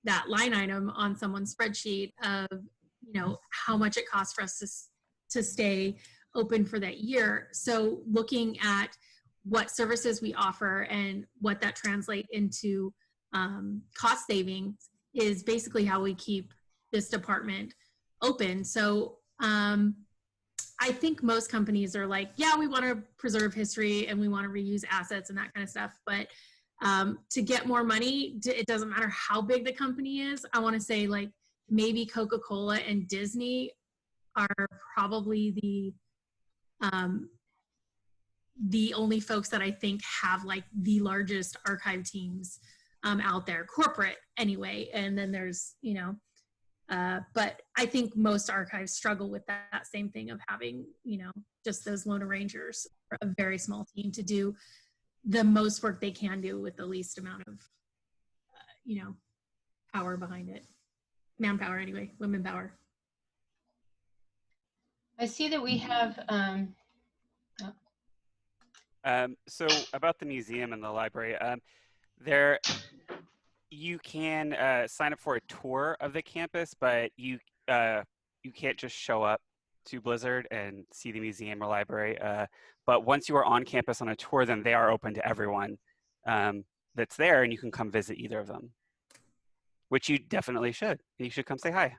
that line item on someone's spreadsheet of, how much it costs for us to stay open for that year. So looking at what services we offer and what that translate into cost savings is basically how we keep this department open. So I think most companies are like, yeah, we want to preserve history and we want to reuse assets and that kind of stuff. But to get more money, it doesn't matter how big the company is. I want to say like maybe Coca-Cola and Disney are probably the only folks that I think have like the largest archive teams out there, corporate anyway. And then there's, but I think most archives struggle with that same thing of having, just those lone rangers, a very small team to do the most work they can do with the least amount of, power behind it. Manpower anyway, women power. I see that we have, So about the museum and the library, you can sign up for a tour of the campus, but you can't just show up to Blizzard and see the museum or library. But once you are on campus on a tour, then they are open to everyone that's there, and you can come visit either of them, which you definitely should. You should come say hi.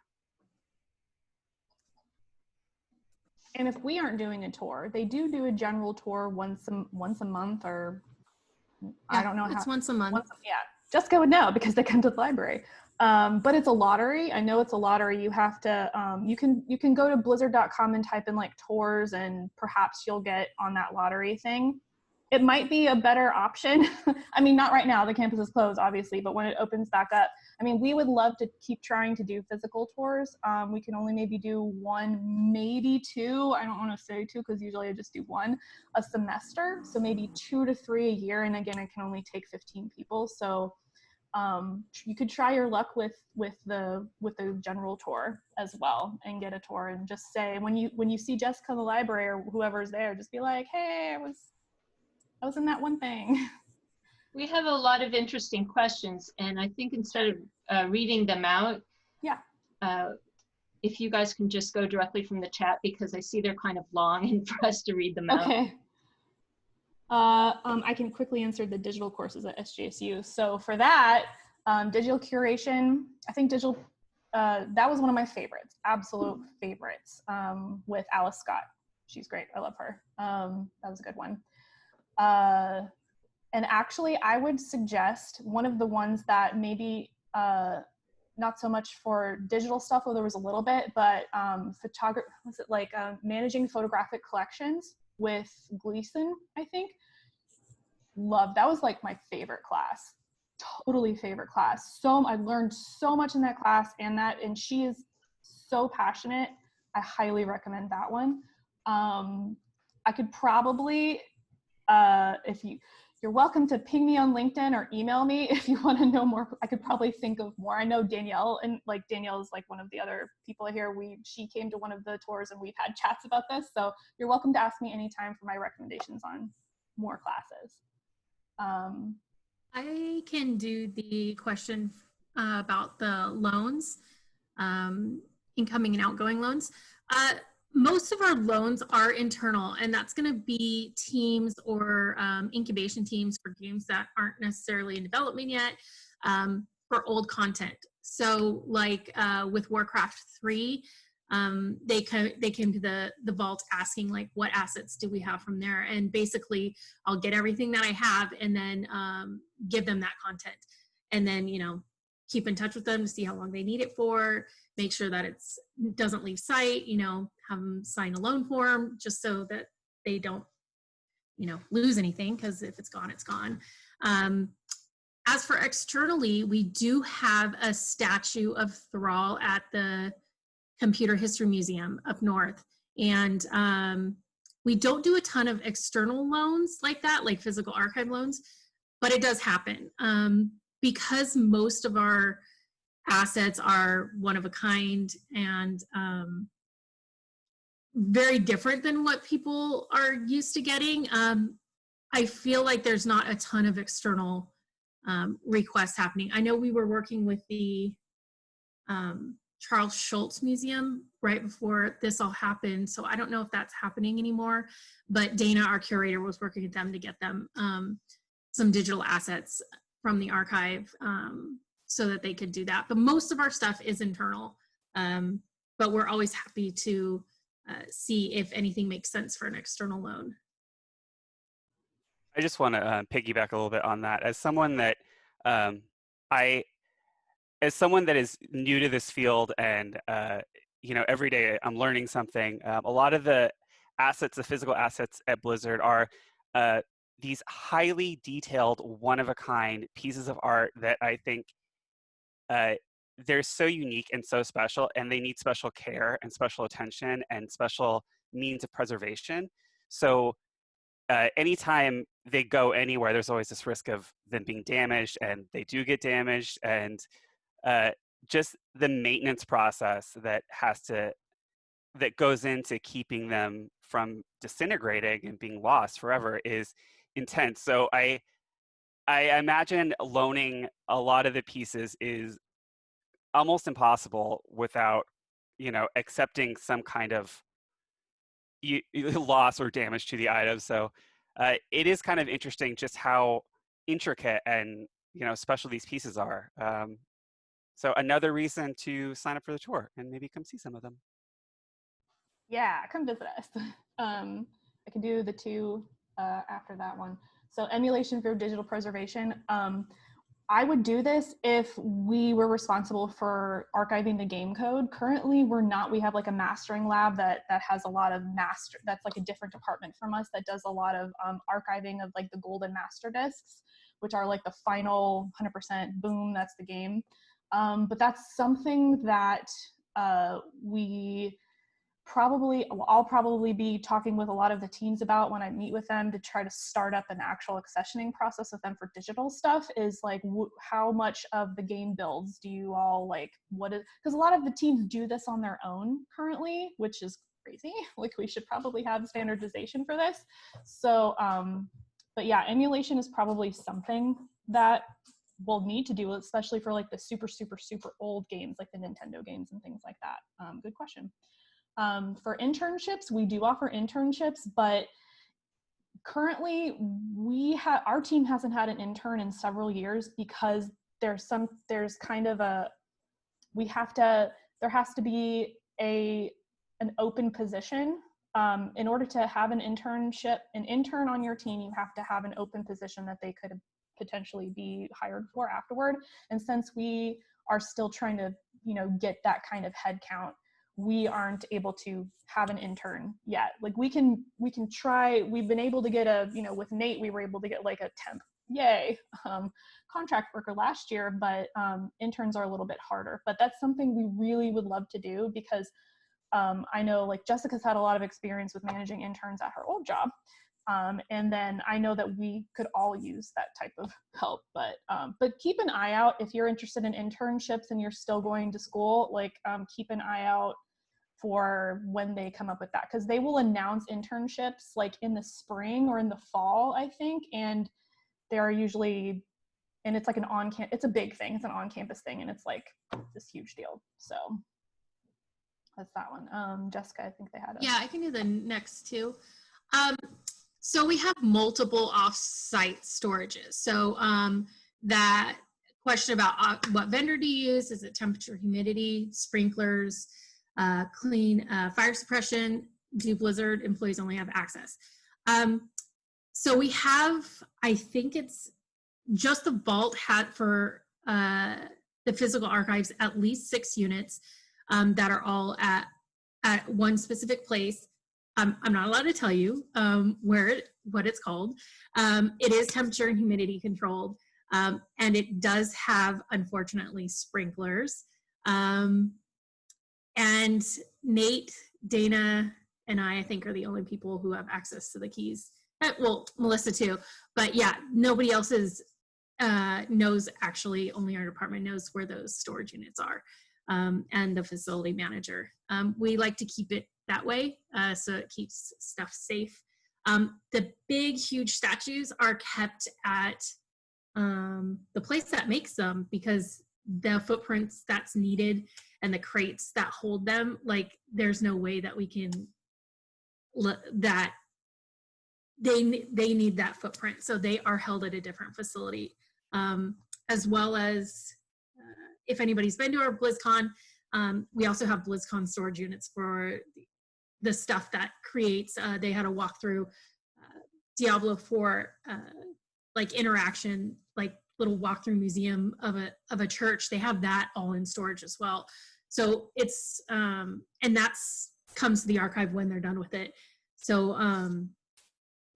And if we aren't doing a tour, they do a general tour once a month, or I don't know how. It's once a month. Yeah, Jessica would know because they come to the library. But it's a lottery. I know it's a lottery. You have to, you can go to blizzard.com and type in like tours, and perhaps you'll get on that lottery thing. It might be a better option. I mean, not right now, the campus is closed obviously, but when it opens back up, I mean, we would love to keep trying to do physical tours. We can only maybe do one, maybe two. I don't want to say two because usually I just do one a semester. So maybe 2 to 3 a year. And again, I can only take 15 people. So you could try your luck with the general tour as well, and get a tour, and just say when you see Jessica in the library or whoever's there, just be like, hey, I was in that one thing. We have a lot of interesting questions, and I think instead of reading them out, Yeah. If you guys can just go directly from the chat, because I see they're kind of long, and for us to read them out. Okay. I can quickly answer the digital courses at SJSU. So for that, digital curation, I think that was one of my favorites, absolute favorites, with Alice Scott. She's great. I love her. That was a good one. And actually, I would suggest one of the ones that maybe not so much for digital stuff, though there was a little bit, but managing photographic collections with Gleason, I think. That was like my favorite class, totally favorite class. I learned so much in that class, and she is so passionate. I highly recommend that one. I could probably, you're welcome to ping me on LinkedIn or email me if you want to know more. I could probably think of more. I know Danielle, and like Danielle is like one of the other people here. She came to one of the tours, and we've had chats about this. So you're welcome to ask me anytime for my recommendations on more classes. I can do the question about the loans, incoming and outgoing loans. Most of our loans are internal, and that's going to be teams or incubation teams for games that aren't necessarily in development yet, for old content. So like with Warcraft 3, they came to the vault asking like, what assets do we have from there? And basically I'll get everything that I have, and then give them that content, and then, you know, keep in touch with them to see how long they need it for, make sure that it doesn't leave site, you know, have them sign a loan form just so that they don't, you know, lose anything, because if it's gone, it's gone. As for externally, we do have a statue of Thrall at the Computer History Museum up north. And we don't do a ton of external loans like that, like physical archive loans, but it does happen. Because most of our assets are one of a kind and very different than what people are used to getting, I feel like there's not a ton of external requests happening. I know we were working with the Charles Schultz Museum right before this all happened, so I don't know if that's happening anymore, but Dana, our curator, was working with them to get them some digital assets from the archive so that they could do that. But most of our stuff is internal, but we're always happy to see if anything makes sense for an external loan. I just want to piggyback a little bit on that. As someone that as someone that is new to this field, and you know, every day I'm learning something. A lot of the assets, the physical assets at Blizzard, are these highly detailed, one-of-a-kind pieces of art that I think they're so unique and so special, and they need special care and special attention and special means of preservation. So anytime they go anywhere, there's always this risk of them being damaged, and they do get damaged, and just the maintenance process that goes into keeping them from disintegrating and being lost forever is intense. So I imagine loaning a lot of the pieces is almost impossible without, you know, accepting some kind of loss or damage to the item. So it is kind of interesting just how intricate and, you know, special these pieces are. So another reason to sign up for the tour and maybe come see some of them. Yeah, come visit us. I can do the two after that one. So emulation for digital preservation. I would do this if we were responsible for archiving the game code. Currently, we're not. We have like a mastering lab that has a lot of that's like a different department from us that does a lot of archiving of like the golden master discs, which are like the final 100% boom, that's the game. But that's something that I'll probably be talking with a lot of the teams about when I meet with them to try to start up an actual accessioning process with them for digital stuff, is like how much of the game builds do you all like, because a lot of the teams do this on their own currently, which is crazy. Like we should probably have standardization for this. So, but yeah, emulation is probably something that we'll need to do, especially for like the super, super, super old games, like the Nintendo games and things like that. Good question. For internships, we do offer internships, but currently our team hasn't had an intern in several years because there has to be an open position. In order to have an intern on your team, you have to have an open position that they could potentially be hired for afterward. And since we are still trying to, get that kind of head count, we aren't able to have an intern yet. Like we can try. We've been able to get with Nate, we were able to get like a temp, contract worker last year, but interns are a little bit harder. But that's something we really would love to do, because I know like Jessica's had a lot of experience with managing interns at her old job. And then I know that we could all use that type of help, but keep an eye out if you're interested in internships and you're still going to school, like keep an eye out for when they come up with that, because they will announce internships like in the spring or in the fall, I think, and they're usually, and it's like it's a big thing, it's an on-campus thing, and it's like this huge deal. So that's that one. Jessica, I think they had Yeah, I can do the next two. So we have multiple off-site storages. So that question about what vendor do you use? Is it temperature, humidity, sprinklers, clean, fire suppression? Do Blizzard employees only have access? So we have, I think it's just the vault had for the physical archives, at least 6 units that are all at one specific place. I'm not allowed to tell you what it's called. It is temperature and humidity controlled, and it does have, unfortunately, sprinklers. And Nate, Dana, and I think, are the only people who have access to the keys. Well, Melissa too, but yeah, nobody else knows, actually, only our department knows where those storage units are, and the facility manager. We like to keep it that way, so it keeps stuff safe. The big, huge statues are kept at the place that makes them, because the footprints that's needed and the crates that hold them, like there's no way that we can that they need that footprint, so they are held at a different facility. As well as if anybody's been to our BlizzCon, we also have BlizzCon storage units for the stuff that creates. They had a walkthrough Diablo 4 like interaction, like little walkthrough museum of a church. They have that all in storage as well. So it's and that's comes to the archive when they're done with it. So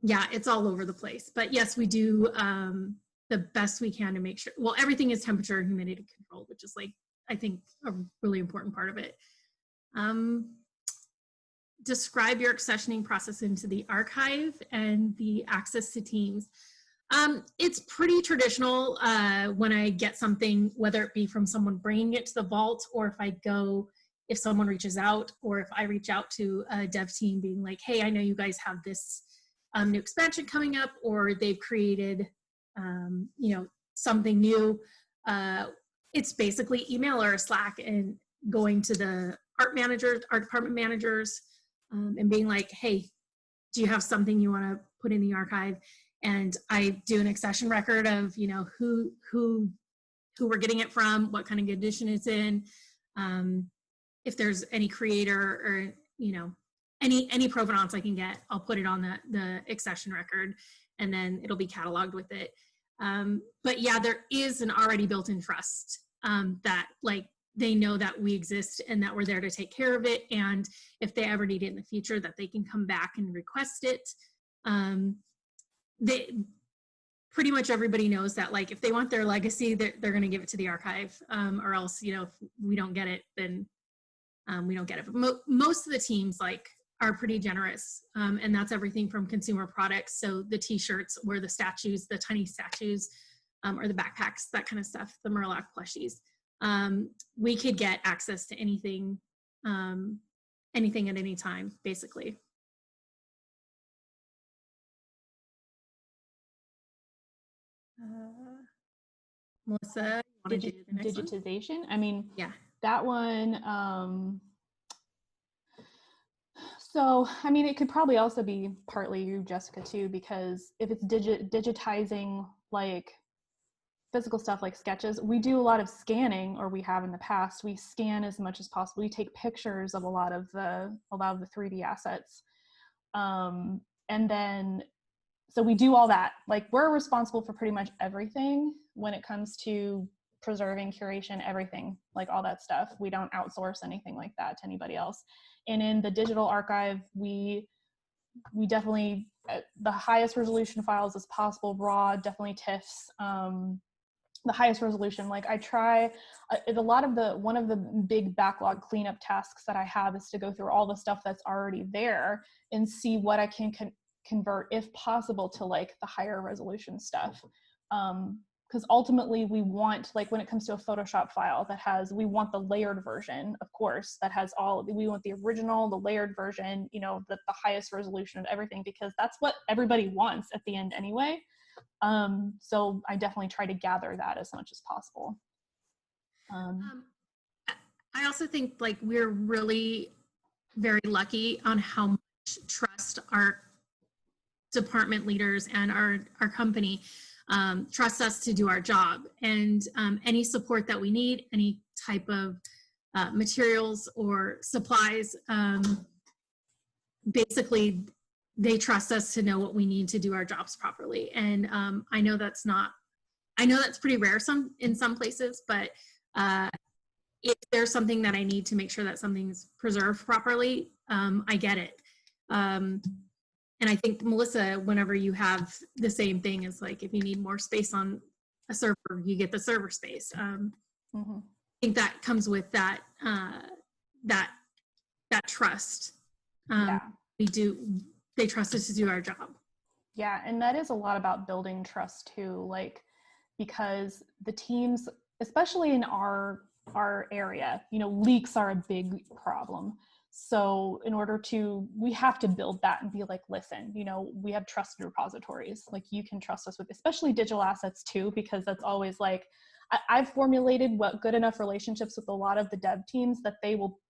yeah, it's all over the place. But yes, we do the best we can to make sure. Well, everything is temperature and humidity controlled, which is like, I think, a really important part of it. Describe your accessioning process into the archive and the access to teams. It's pretty traditional when I get something, whether it be from someone bringing it to the vault, or if someone reaches out, or if I reach out to a dev team being like, hey, I know you guys have this new expansion coming up, or they've created something new. It's basically email or a Slack and going to the art department managers, and being like, hey, do you have something you want to put in the archive? And I do an accession record of, who we're getting it from, what kind of condition it's in, if there's any creator or, any provenance I can get, I'll put it on the accession record, and then it'll be cataloged with it. But yeah, there is an already built-in trust that like they know that we exist and that we're there to take care of it. And if they ever need it in the future, that they can come back and request it. They pretty much everybody knows that like if they want their legacy, they're going to give it to the archive, or else, you know, if we don't get it, then we don't get it. But most of the teams like are pretty generous, and that's everything from consumer products, so the t-shirts or the statues, the tiny statues, or the backpacks, that kind of stuff, the Murloc plushies. We could get access to anything, anything at any time, basically. Melissa, you want to do the next one? Digitization. I mean, Yeah. That one. So, I mean, it could probably also be partly you, Jessica, too, because if it's digitizing like physical stuff like sketches, we do a lot of scanning, or we have in the past. We scan as much as possible. We take pictures of a lot of the 3D assets, and then so we do all that. Like, we're responsible for pretty much everything when it comes to preserving, curation, everything, like all that stuff. We don't outsource anything like that to anybody else. And in the digital archive, we definitely, the highest resolution files as possible, raw, definitely TIFFs, the highest resolution. Like I try, one of the big backlog cleanup tasks that I have is to go through all the stuff that's already there and see what I can convert, if possible, to like the higher resolution stuff. Because ultimately we want, like when it comes to a Photoshop file that has, we want the layered version, of course, that has we want the original, the layered version, you know, the highest resolution of everything, because that's what everybody wants at the end anyway. So I definitely try to gather that as much as possible. I also think like we're really very lucky on how much trust our department leaders and our company trust us to do our job, and any support that we need, any type of materials or supplies, basically they trust us to know what we need to do our jobs properly. And I know that's pretty rare in some places, but if there's something that I need to make sure that something's preserved properly, I get it. And I think, Melissa, whenever you have the same thing, is like if you need more space on a server, you get the server space. I think that comes with that trust. Yeah. They trust us to do our job. Yeah, and that is a lot about building trust too, like, because the teams, especially in our area, you know, leaks are a big problem. So we have to build that and be like, listen, you know, we have trusted repositories, like you can trust us with, especially digital assets too, because that's always like, I've formulated good enough relationships with a lot of the dev teams that they will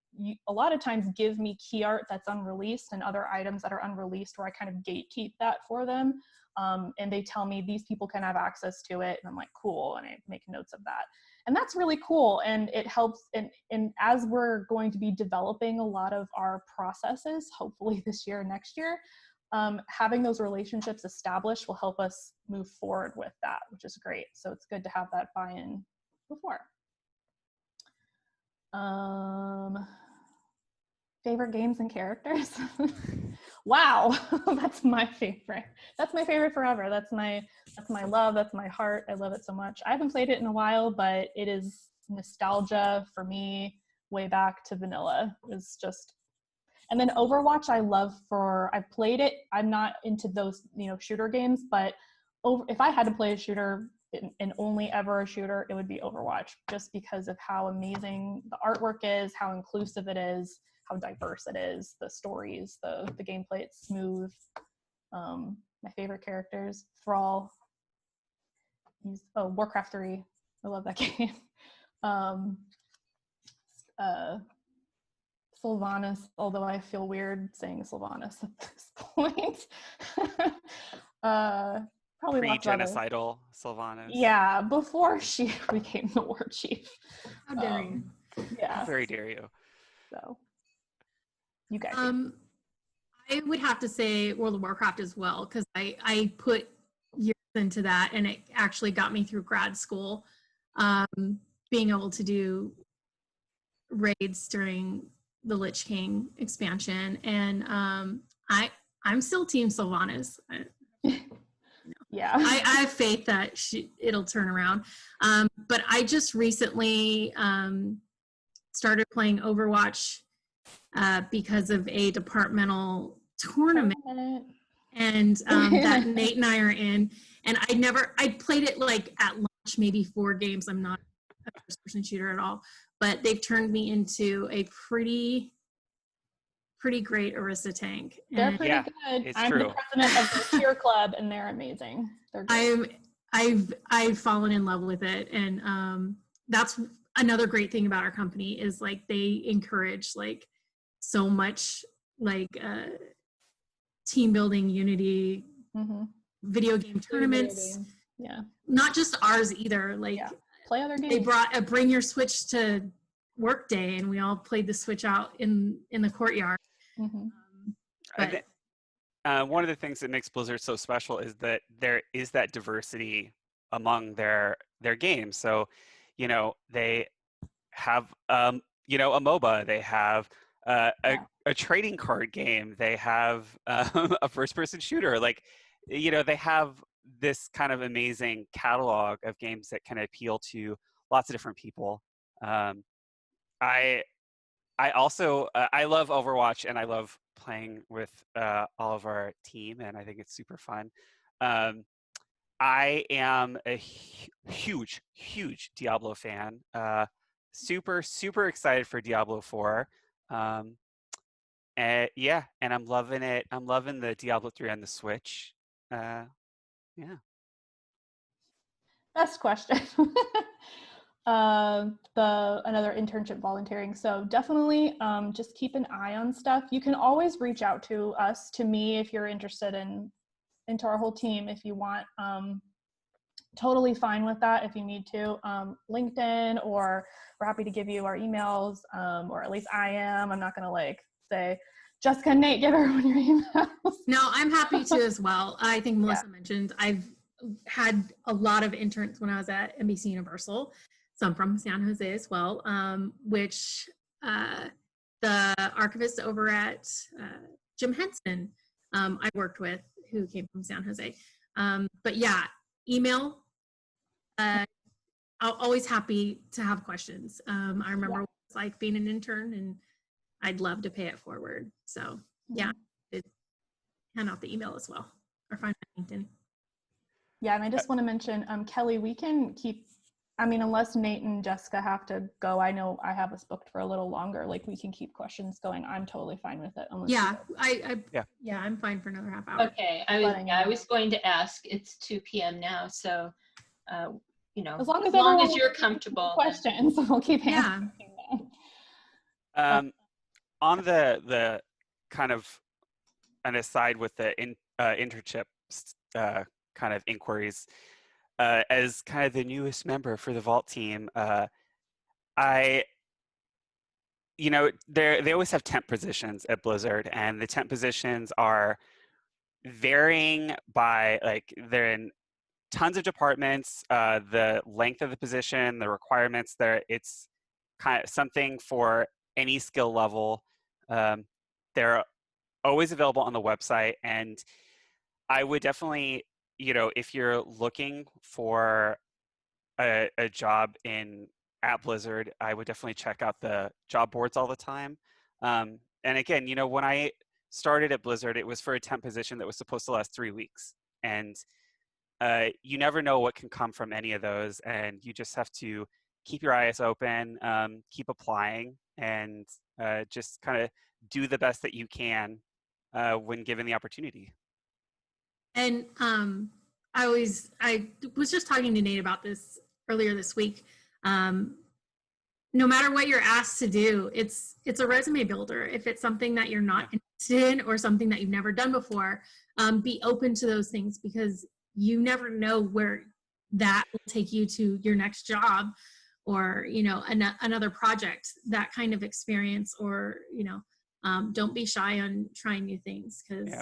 a lot of times give me key art that's unreleased and other items that are unreleased, where I kind of gatekeep that for them. And they tell me these people can have access to it. And I'm like, cool. And I make notes of that. And that's really cool. And it helps. And as we're going to be developing a lot of our processes, hopefully this year, next year, having those relationships established will help us move forward with that, which is great. So it's good to have that buy-in before. Favorite games and characters? Wow, that's my favorite. That's my favorite forever. That's my love. That's my heart. I love it so much. I haven't played it in a while, but it is nostalgia for me way back to vanilla. It's just, and then Overwatch I've played it. I'm not into those, you know, shooter games, but if I had to play a shooter and only ever a shooter, it would be Overwatch, just because of how amazing the artwork is, how inclusive it is, how diverse it is, the stories, the gameplay, it's smooth. My favorite characters, Thrall. Warcraft 3. I love that game. Sylvanas, although I feel weird saying Sylvanas at this point. Probably Pre-genocidal Sylvanas. Yeah, before she became the war chief. How dare you? Yeah. How very dare you. So, you guys. I would have to say World of Warcraft as well, because I put years into that, and it actually got me through grad school, being able to do raids during the Lich King expansion. And I'm still Team Sylvanas. Yeah. I have faith that it'll turn around. But I just recently started playing Overwatch because of a departmental tournament. And that Nate and I are in. And I played it like at launch, maybe 4 games. I'm not a first-person shooter at all. But they've turned me into a pretty great Orisa tank. They're pretty good. I'm true. the president of the cheer club, and they're amazing. They're great. I've fallen in love with it, and that's another great thing about our company is like they encourage like so much like team building, unity, video game tournaments. Yeah, not just ours either. Like play other games. They brought a Bring Your Switch to Work Day, and we all played the Switch out in the courtyard. One of the things that makes Blizzard so special is that there is that diversity among their games. So, you know, they have you know, a MOBA, they have a trading card game, they have a first-person shooter. Like, you know, they have this kind of amazing catalog of games that can appeal to lots of different people. I also I love Overwatch, and I love playing with all of our team, and I think it's super fun. I am a huge Diablo fan. Super excited for Diablo 4. And I'm loving it. I'm loving the Diablo 3 on the Switch. Best question. Another internship volunteering. So definitely just keep an eye on stuff. You can always reach out to us, to me, if you're interested into our whole team, if you want. Totally fine with that if you need to. LinkedIn, or we're happy to give you our emails, or at least I am. I'm not gonna like say, Jessica and Nate, give everyone your emails. No, I'm happy to as well. I think Melissa mentioned I've had a lot of interns when I was at NBC Universal, some from San Jose as well, which the archivist over at Jim Henson I worked with, who came from San Jose. But yeah, email. I'm always happy to have questions. I remember what it's like being an intern, and I'd love to pay it forward. So yeah, hand out the email as well, or find my LinkedIn. Yeah, and I just want to mention, Kelly, we can keep, I mean, unless Nate and Jessica have to go, I know I have us booked for a little longer, like we can keep questions going. I'm totally fine with it. I'm fine for another half hour. Okay, I was going to ask, it's 2 p.m. now, so you know, as long as you're comfortable. Questions, we'll keep answering them. On the kind of an aside with the internship kind of inquiries, as kind of the newest member for the Vault team, you know, they always have temp positions at Blizzard, and the temp positions are varying by, like, they're in tons of departments, the length of the position, the requirements there, it's kind of something for any skill level. They're always available on the website, and I would definitely, you know, if you're looking for a job at Blizzard, I would definitely check out the job boards all the time. And again, you know, when I started at Blizzard, it was for a temp position that was supposed to last 3 weeks, and you never know what can come from any of those, and you just have to keep your eyes open, keep applying, and just kind of do the best that you can when given the opportunity. And I was just talking to Nate about this earlier this week. No matter what you're asked to do, it's a resume builder. If it's something that you're not interested in or something that you've never done before, be open to those things, because you never know where that will take you to your next job, or, you know, another project, that kind of experience, or, you know, don't be shy on trying new things, because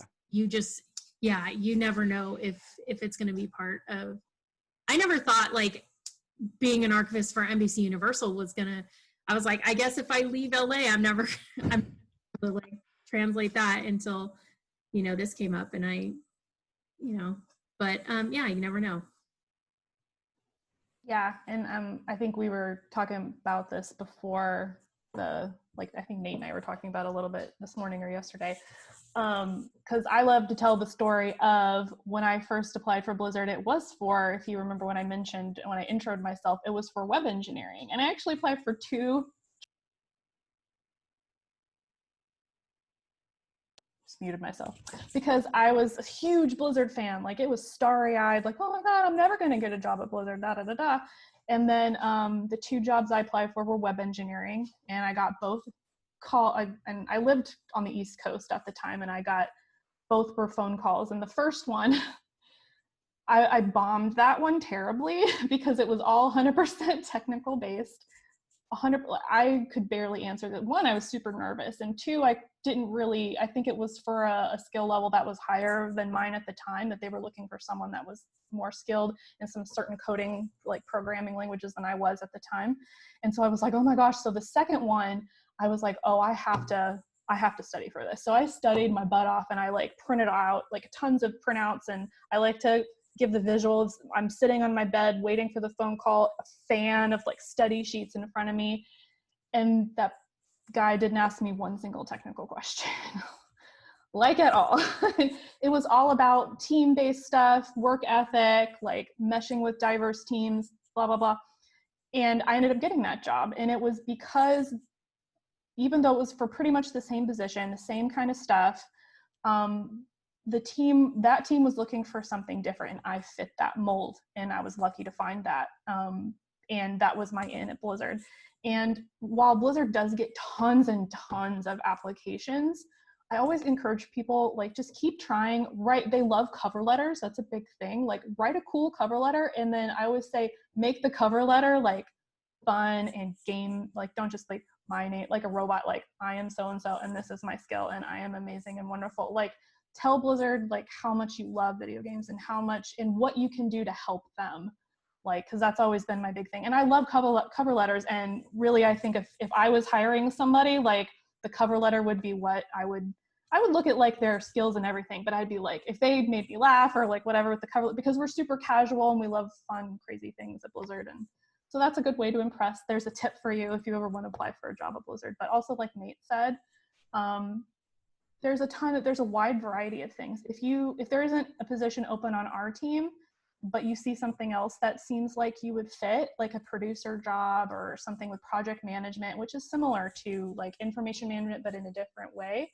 yeah, you never know if it's going to be part of. I never thought like being an archivist for NBC Universal was gonna. I was like, I guess if I leave LA, I'm gonna like translate that until, you know, this came up, and I, you know, but yeah, you never know. Yeah, and I think we were talking about this before I think Nate and I were talking about a little bit this morning or yesterday, because I love to tell the story of when I first applied for Blizzard. It was for, if you remember when I mentioned, when I introed myself, it was for web engineering, and I actually applied for 2. Just muted myself because I was a huge Blizzard fan. Like, it was starry-eyed, like, oh my god, I'm never going to get a job at Blizzard, da da da da. And then the 2 jobs I applied for were web engineering, and I got both and I lived on the East Coast at the time, and I got both were phone calls. And the first one, I bombed that one terribly because it was all 100% technical based. I could barely answer that. 1, I was super nervous, and 2, I think it was for a skill level that was higher than mine at the time, that they were looking for someone that was more skilled in some certain coding, like programming languages, than I was at the time. And so I was like, oh my gosh. So the second one, I was like, oh, I have to study for this. So I studied my butt off, and I like printed out like tons of printouts, and I like to give the visuals. I'm sitting on my bed waiting for the phone call, a fan of like study sheets in front of me, and that guy didn't ask me one single technical question like at all. It was all about team-based stuff, work ethic, like meshing with diverse teams, blah blah blah. And I ended up getting that job, and it was because even though it was for pretty much the same position, the same kind of stuff, that team was looking for something different, and I fit that mold, and I was lucky to find that. And that was my in at Blizzard. And while Blizzard does get tons and tons of applications, I always encourage people, like, just keep trying. They love cover letters. That's a big thing. Like, write a cool cover letter. And then I always say, make the cover letter like fun and game. Like, don't just like my name, like a robot, like I am so-and-so, and this is my skill, and I am amazing and wonderful. Like, tell Blizzard like how much you love video games, and how much, and what you can do to help them. Like, because that's always been my big thing. And I love cover letters. And really, I think if I was hiring somebody, like, the cover letter would be what I would look at, like their skills and everything, but I'd be like, if they made me laugh or like whatever with the cover, because we're super casual and we love fun, crazy things at Blizzard. And so that's a good way to impress. There's a tip for you if you ever want to apply for a job at Blizzard. But also, like Nate said, there's a wide variety of things. If there isn't a position open on our team, but you see something else that seems like you would fit, like a producer job or something with project management, which is similar to like information management, but in a different way,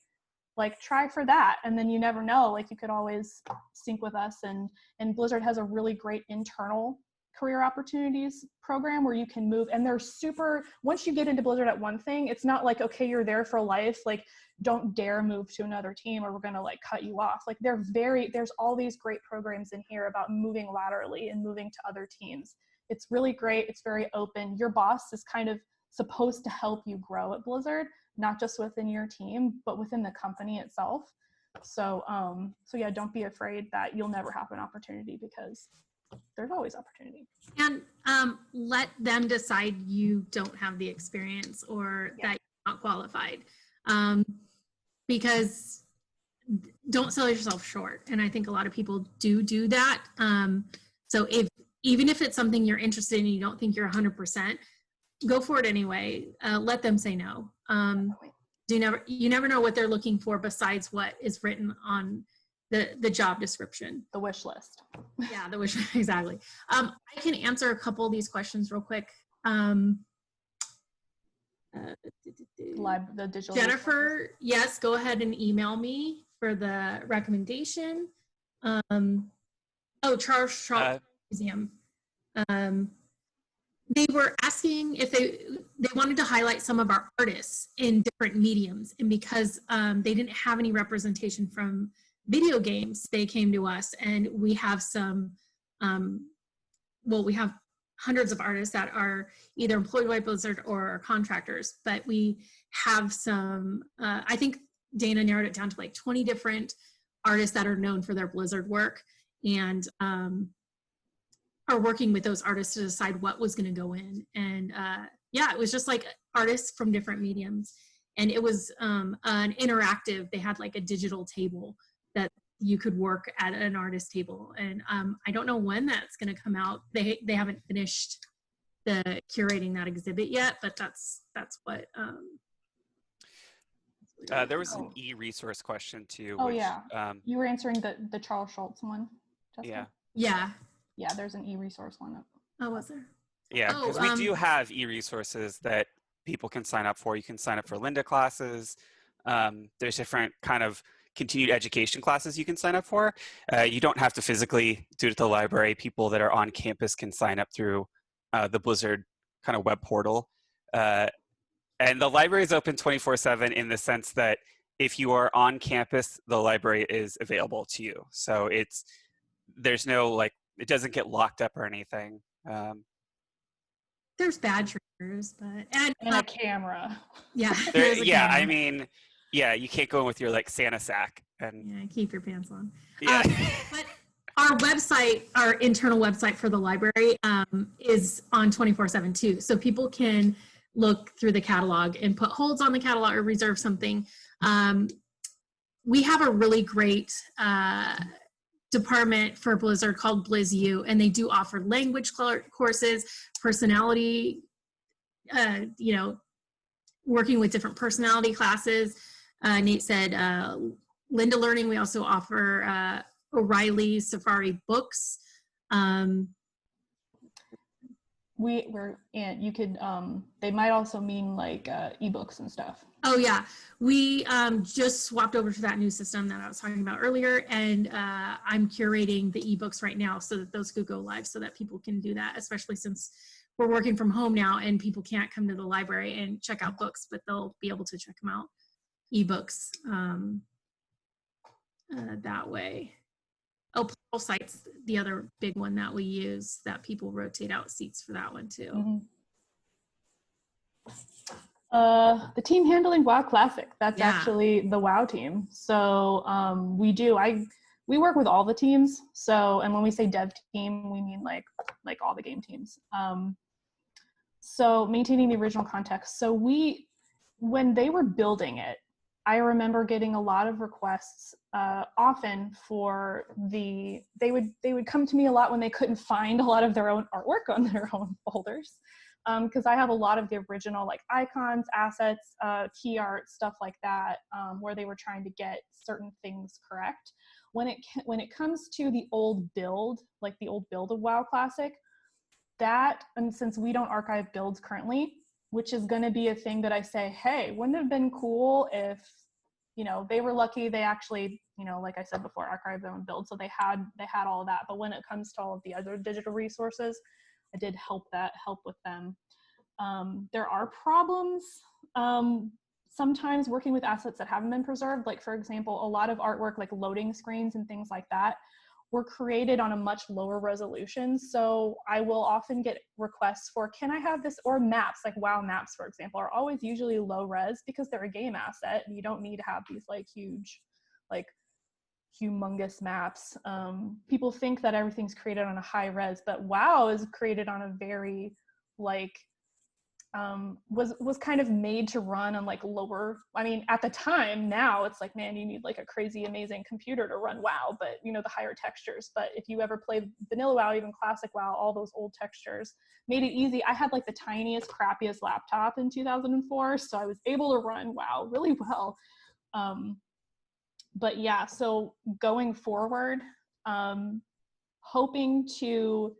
like, try for that. And then you never know, like, you could always sync with us. And Blizzard has a really great internal career opportunities program where you can move, and they're super, once you get into Blizzard at one thing, it's not like, okay, you're there for life, like, don't dare move to another team or we're gonna like cut you off. Like, there's all these great programs in here about moving laterally and moving to other teams. It's really great. It's very open. Your boss is kind of supposed to help you grow at Blizzard, not just within your team, but within the company itself. So yeah, don't be afraid that you'll never have an opportunity, because there's always opportunity. And let them decide you don't have the experience, or that you're not qualified. Because don't sell yourself short. And I think a lot of people do that. So even if it's something you're interested in and you don't think you're 100%, go for it anyway. Let them say no. You never know what they're looking for besides what is written on the job description. The wish list. Yeah, the wish list, exactly. I can answer a couple of these questions real quick. The digital Jennifer, yes, go ahead and email me for the recommendation. Charles Museum. They were asking if they wanted to highlight some of our artists in different mediums, and because they didn't have any representation from video games, they came to us, and we have some, we have hundreds of artists that are either employed by Blizzard or contractors, but we have some, I think Dana narrowed it down to like 20 different artists that are known for their Blizzard work, and are working with those artists to decide what was going to go in. And yeah, it was just like artists from different mediums. And it was an interactive, they had like a digital table that you could work at an artist table. And I don't know when that's going to come out. They haven't finished the curating that exhibit yet, but that's what. There was an e-resource question too. Oh, which, yeah. You were answering the Charles Schultz one, Jessica? Yeah. Yeah, there's an e-resource one. Oh, was there? Yeah, because we do have e-resources that people can sign up for. You can sign up for Linda classes. There's different kind of continued education classes you can sign up for. You don't have to physically do it at the library. People that are on campus can sign up through the Blizzard kind of web portal. And the library is open 24/7 in the sense that if you are on campus, the library is available to you. So there's no, like, it doesn't get locked up or anything. There's badge readers, but and a camera. Yeah. Yeah, camera. I mean, yeah, you can't go in with your like Santa sack and yeah, keep your pants on. Yeah. But our website, our internal website for the library, is on 24/7 too, so people can look through the catalog and put holds on the catalog or reserve something. We have a really great department for Blizzard called BlizzU, and they do offer language courses, personality, working with different personality classes. Nate said Linda Learning. We also offer O'Reilly Safari books. You could, they might also mean like ebooks and stuff. Oh yeah, we just swapped over to that new system that I was talking about earlier, and I'm curating the ebooks right now so that those could go live so that people can do that, especially since we're working from home now and people can't come to the library and check out books, but they'll be able to check them out, ebooks, that way. Oh, Pluralsight's the other big one that we use that people rotate out seats for that one too. Mm-hmm. The team handling WoW Classic, that's actually the WoW team. So we work with all the teams. So, and when we say dev team, we mean like all the game teams. So maintaining the original context. So when they were building it, I remember getting a lot of requests often for they would come to me a lot when they couldn't find a lot of their own artwork on their own folders. Because I have a lot of the original like icons, assets, key art, stuff like that, where they were trying to get certain things correct. When it comes to the old build, like the old build of WoW Classic, and since we don't archive builds currently, which is going to be a thing that I say, hey, wouldn't it have been cool if, they were lucky they actually, like I said before, archived their own build, so they had all of that. But when it comes to all of the other digital resources, I did help with them. There are problems sometimes working with assets that haven't been preserved. Like, for example, a lot of artwork, like loading screens and things like that, were created on a much lower resolution. So I will often get requests for, can I have this, or maps, like WoW maps, for example, are always usually low res because they're a game asset. And you don't need to have these like huge, like humongous maps. People think that everything's created on a high res, but WoW is created on a very like, was kind of made to run on like lower, I mean, at the time. Now it's like, man, you need like a crazy amazing computer to run WoW, but the higher textures. But if you ever played vanilla WoW, even classic WoW, all those old textures made it easy. I had like the tiniest, crappiest laptop in 2004, so I was able to run WoW really well. But yeah, so going forward, hoping to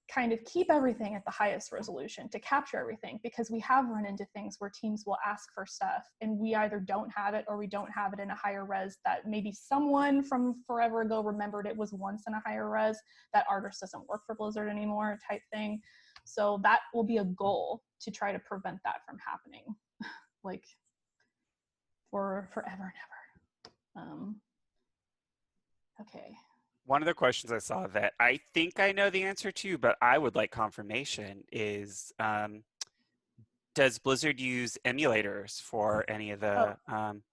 kind of keep everything at the highest resolution to capture everything, because we have run into things where teams will ask for stuff and we either don't have it or we don't have it in a higher res that maybe someone from forever ago remembered it was once in a higher res. That artist doesn't work for Blizzard anymore type thing. So that will be a goal to try to prevent that from happening like for forever and ever. Okay. One of the questions I saw that I think I know the answer to, but I would like confirmation is, does Blizzard use emulators for any of the...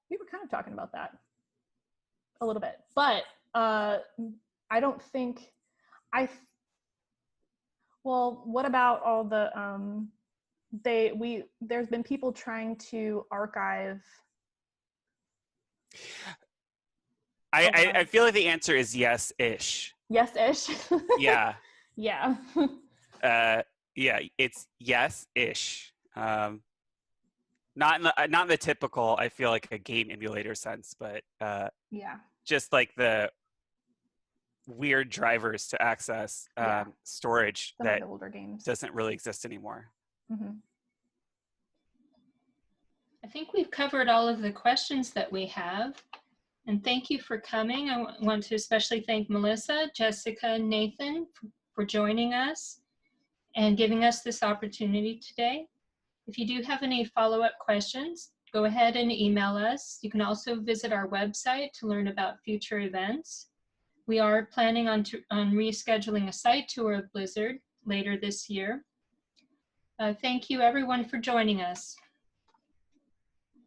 We were kind of talking about that a little bit, but I don't think well, what about all the there's been people trying to archive. I feel like the answer is yes-ish. Yes-ish. Yeah. Yeah. Yeah, it's yes-ish. Not in the typical, I feel like, a game emulator sense, but Yeah. just like the weird drivers to access storage Some of that the older games doesn't really exist anymore. Mm-hmm. I think we've covered all of the questions that we have. And thank you for coming. I want to especially thank Melissa, Jessica, and Nathan for joining us and giving us this opportunity today. If you do have any follow-up questions, go ahead and email us. You can also visit our website to learn about future events. We are planning on rescheduling a site tour of Blizzard later this year. Thank you everyone for joining us.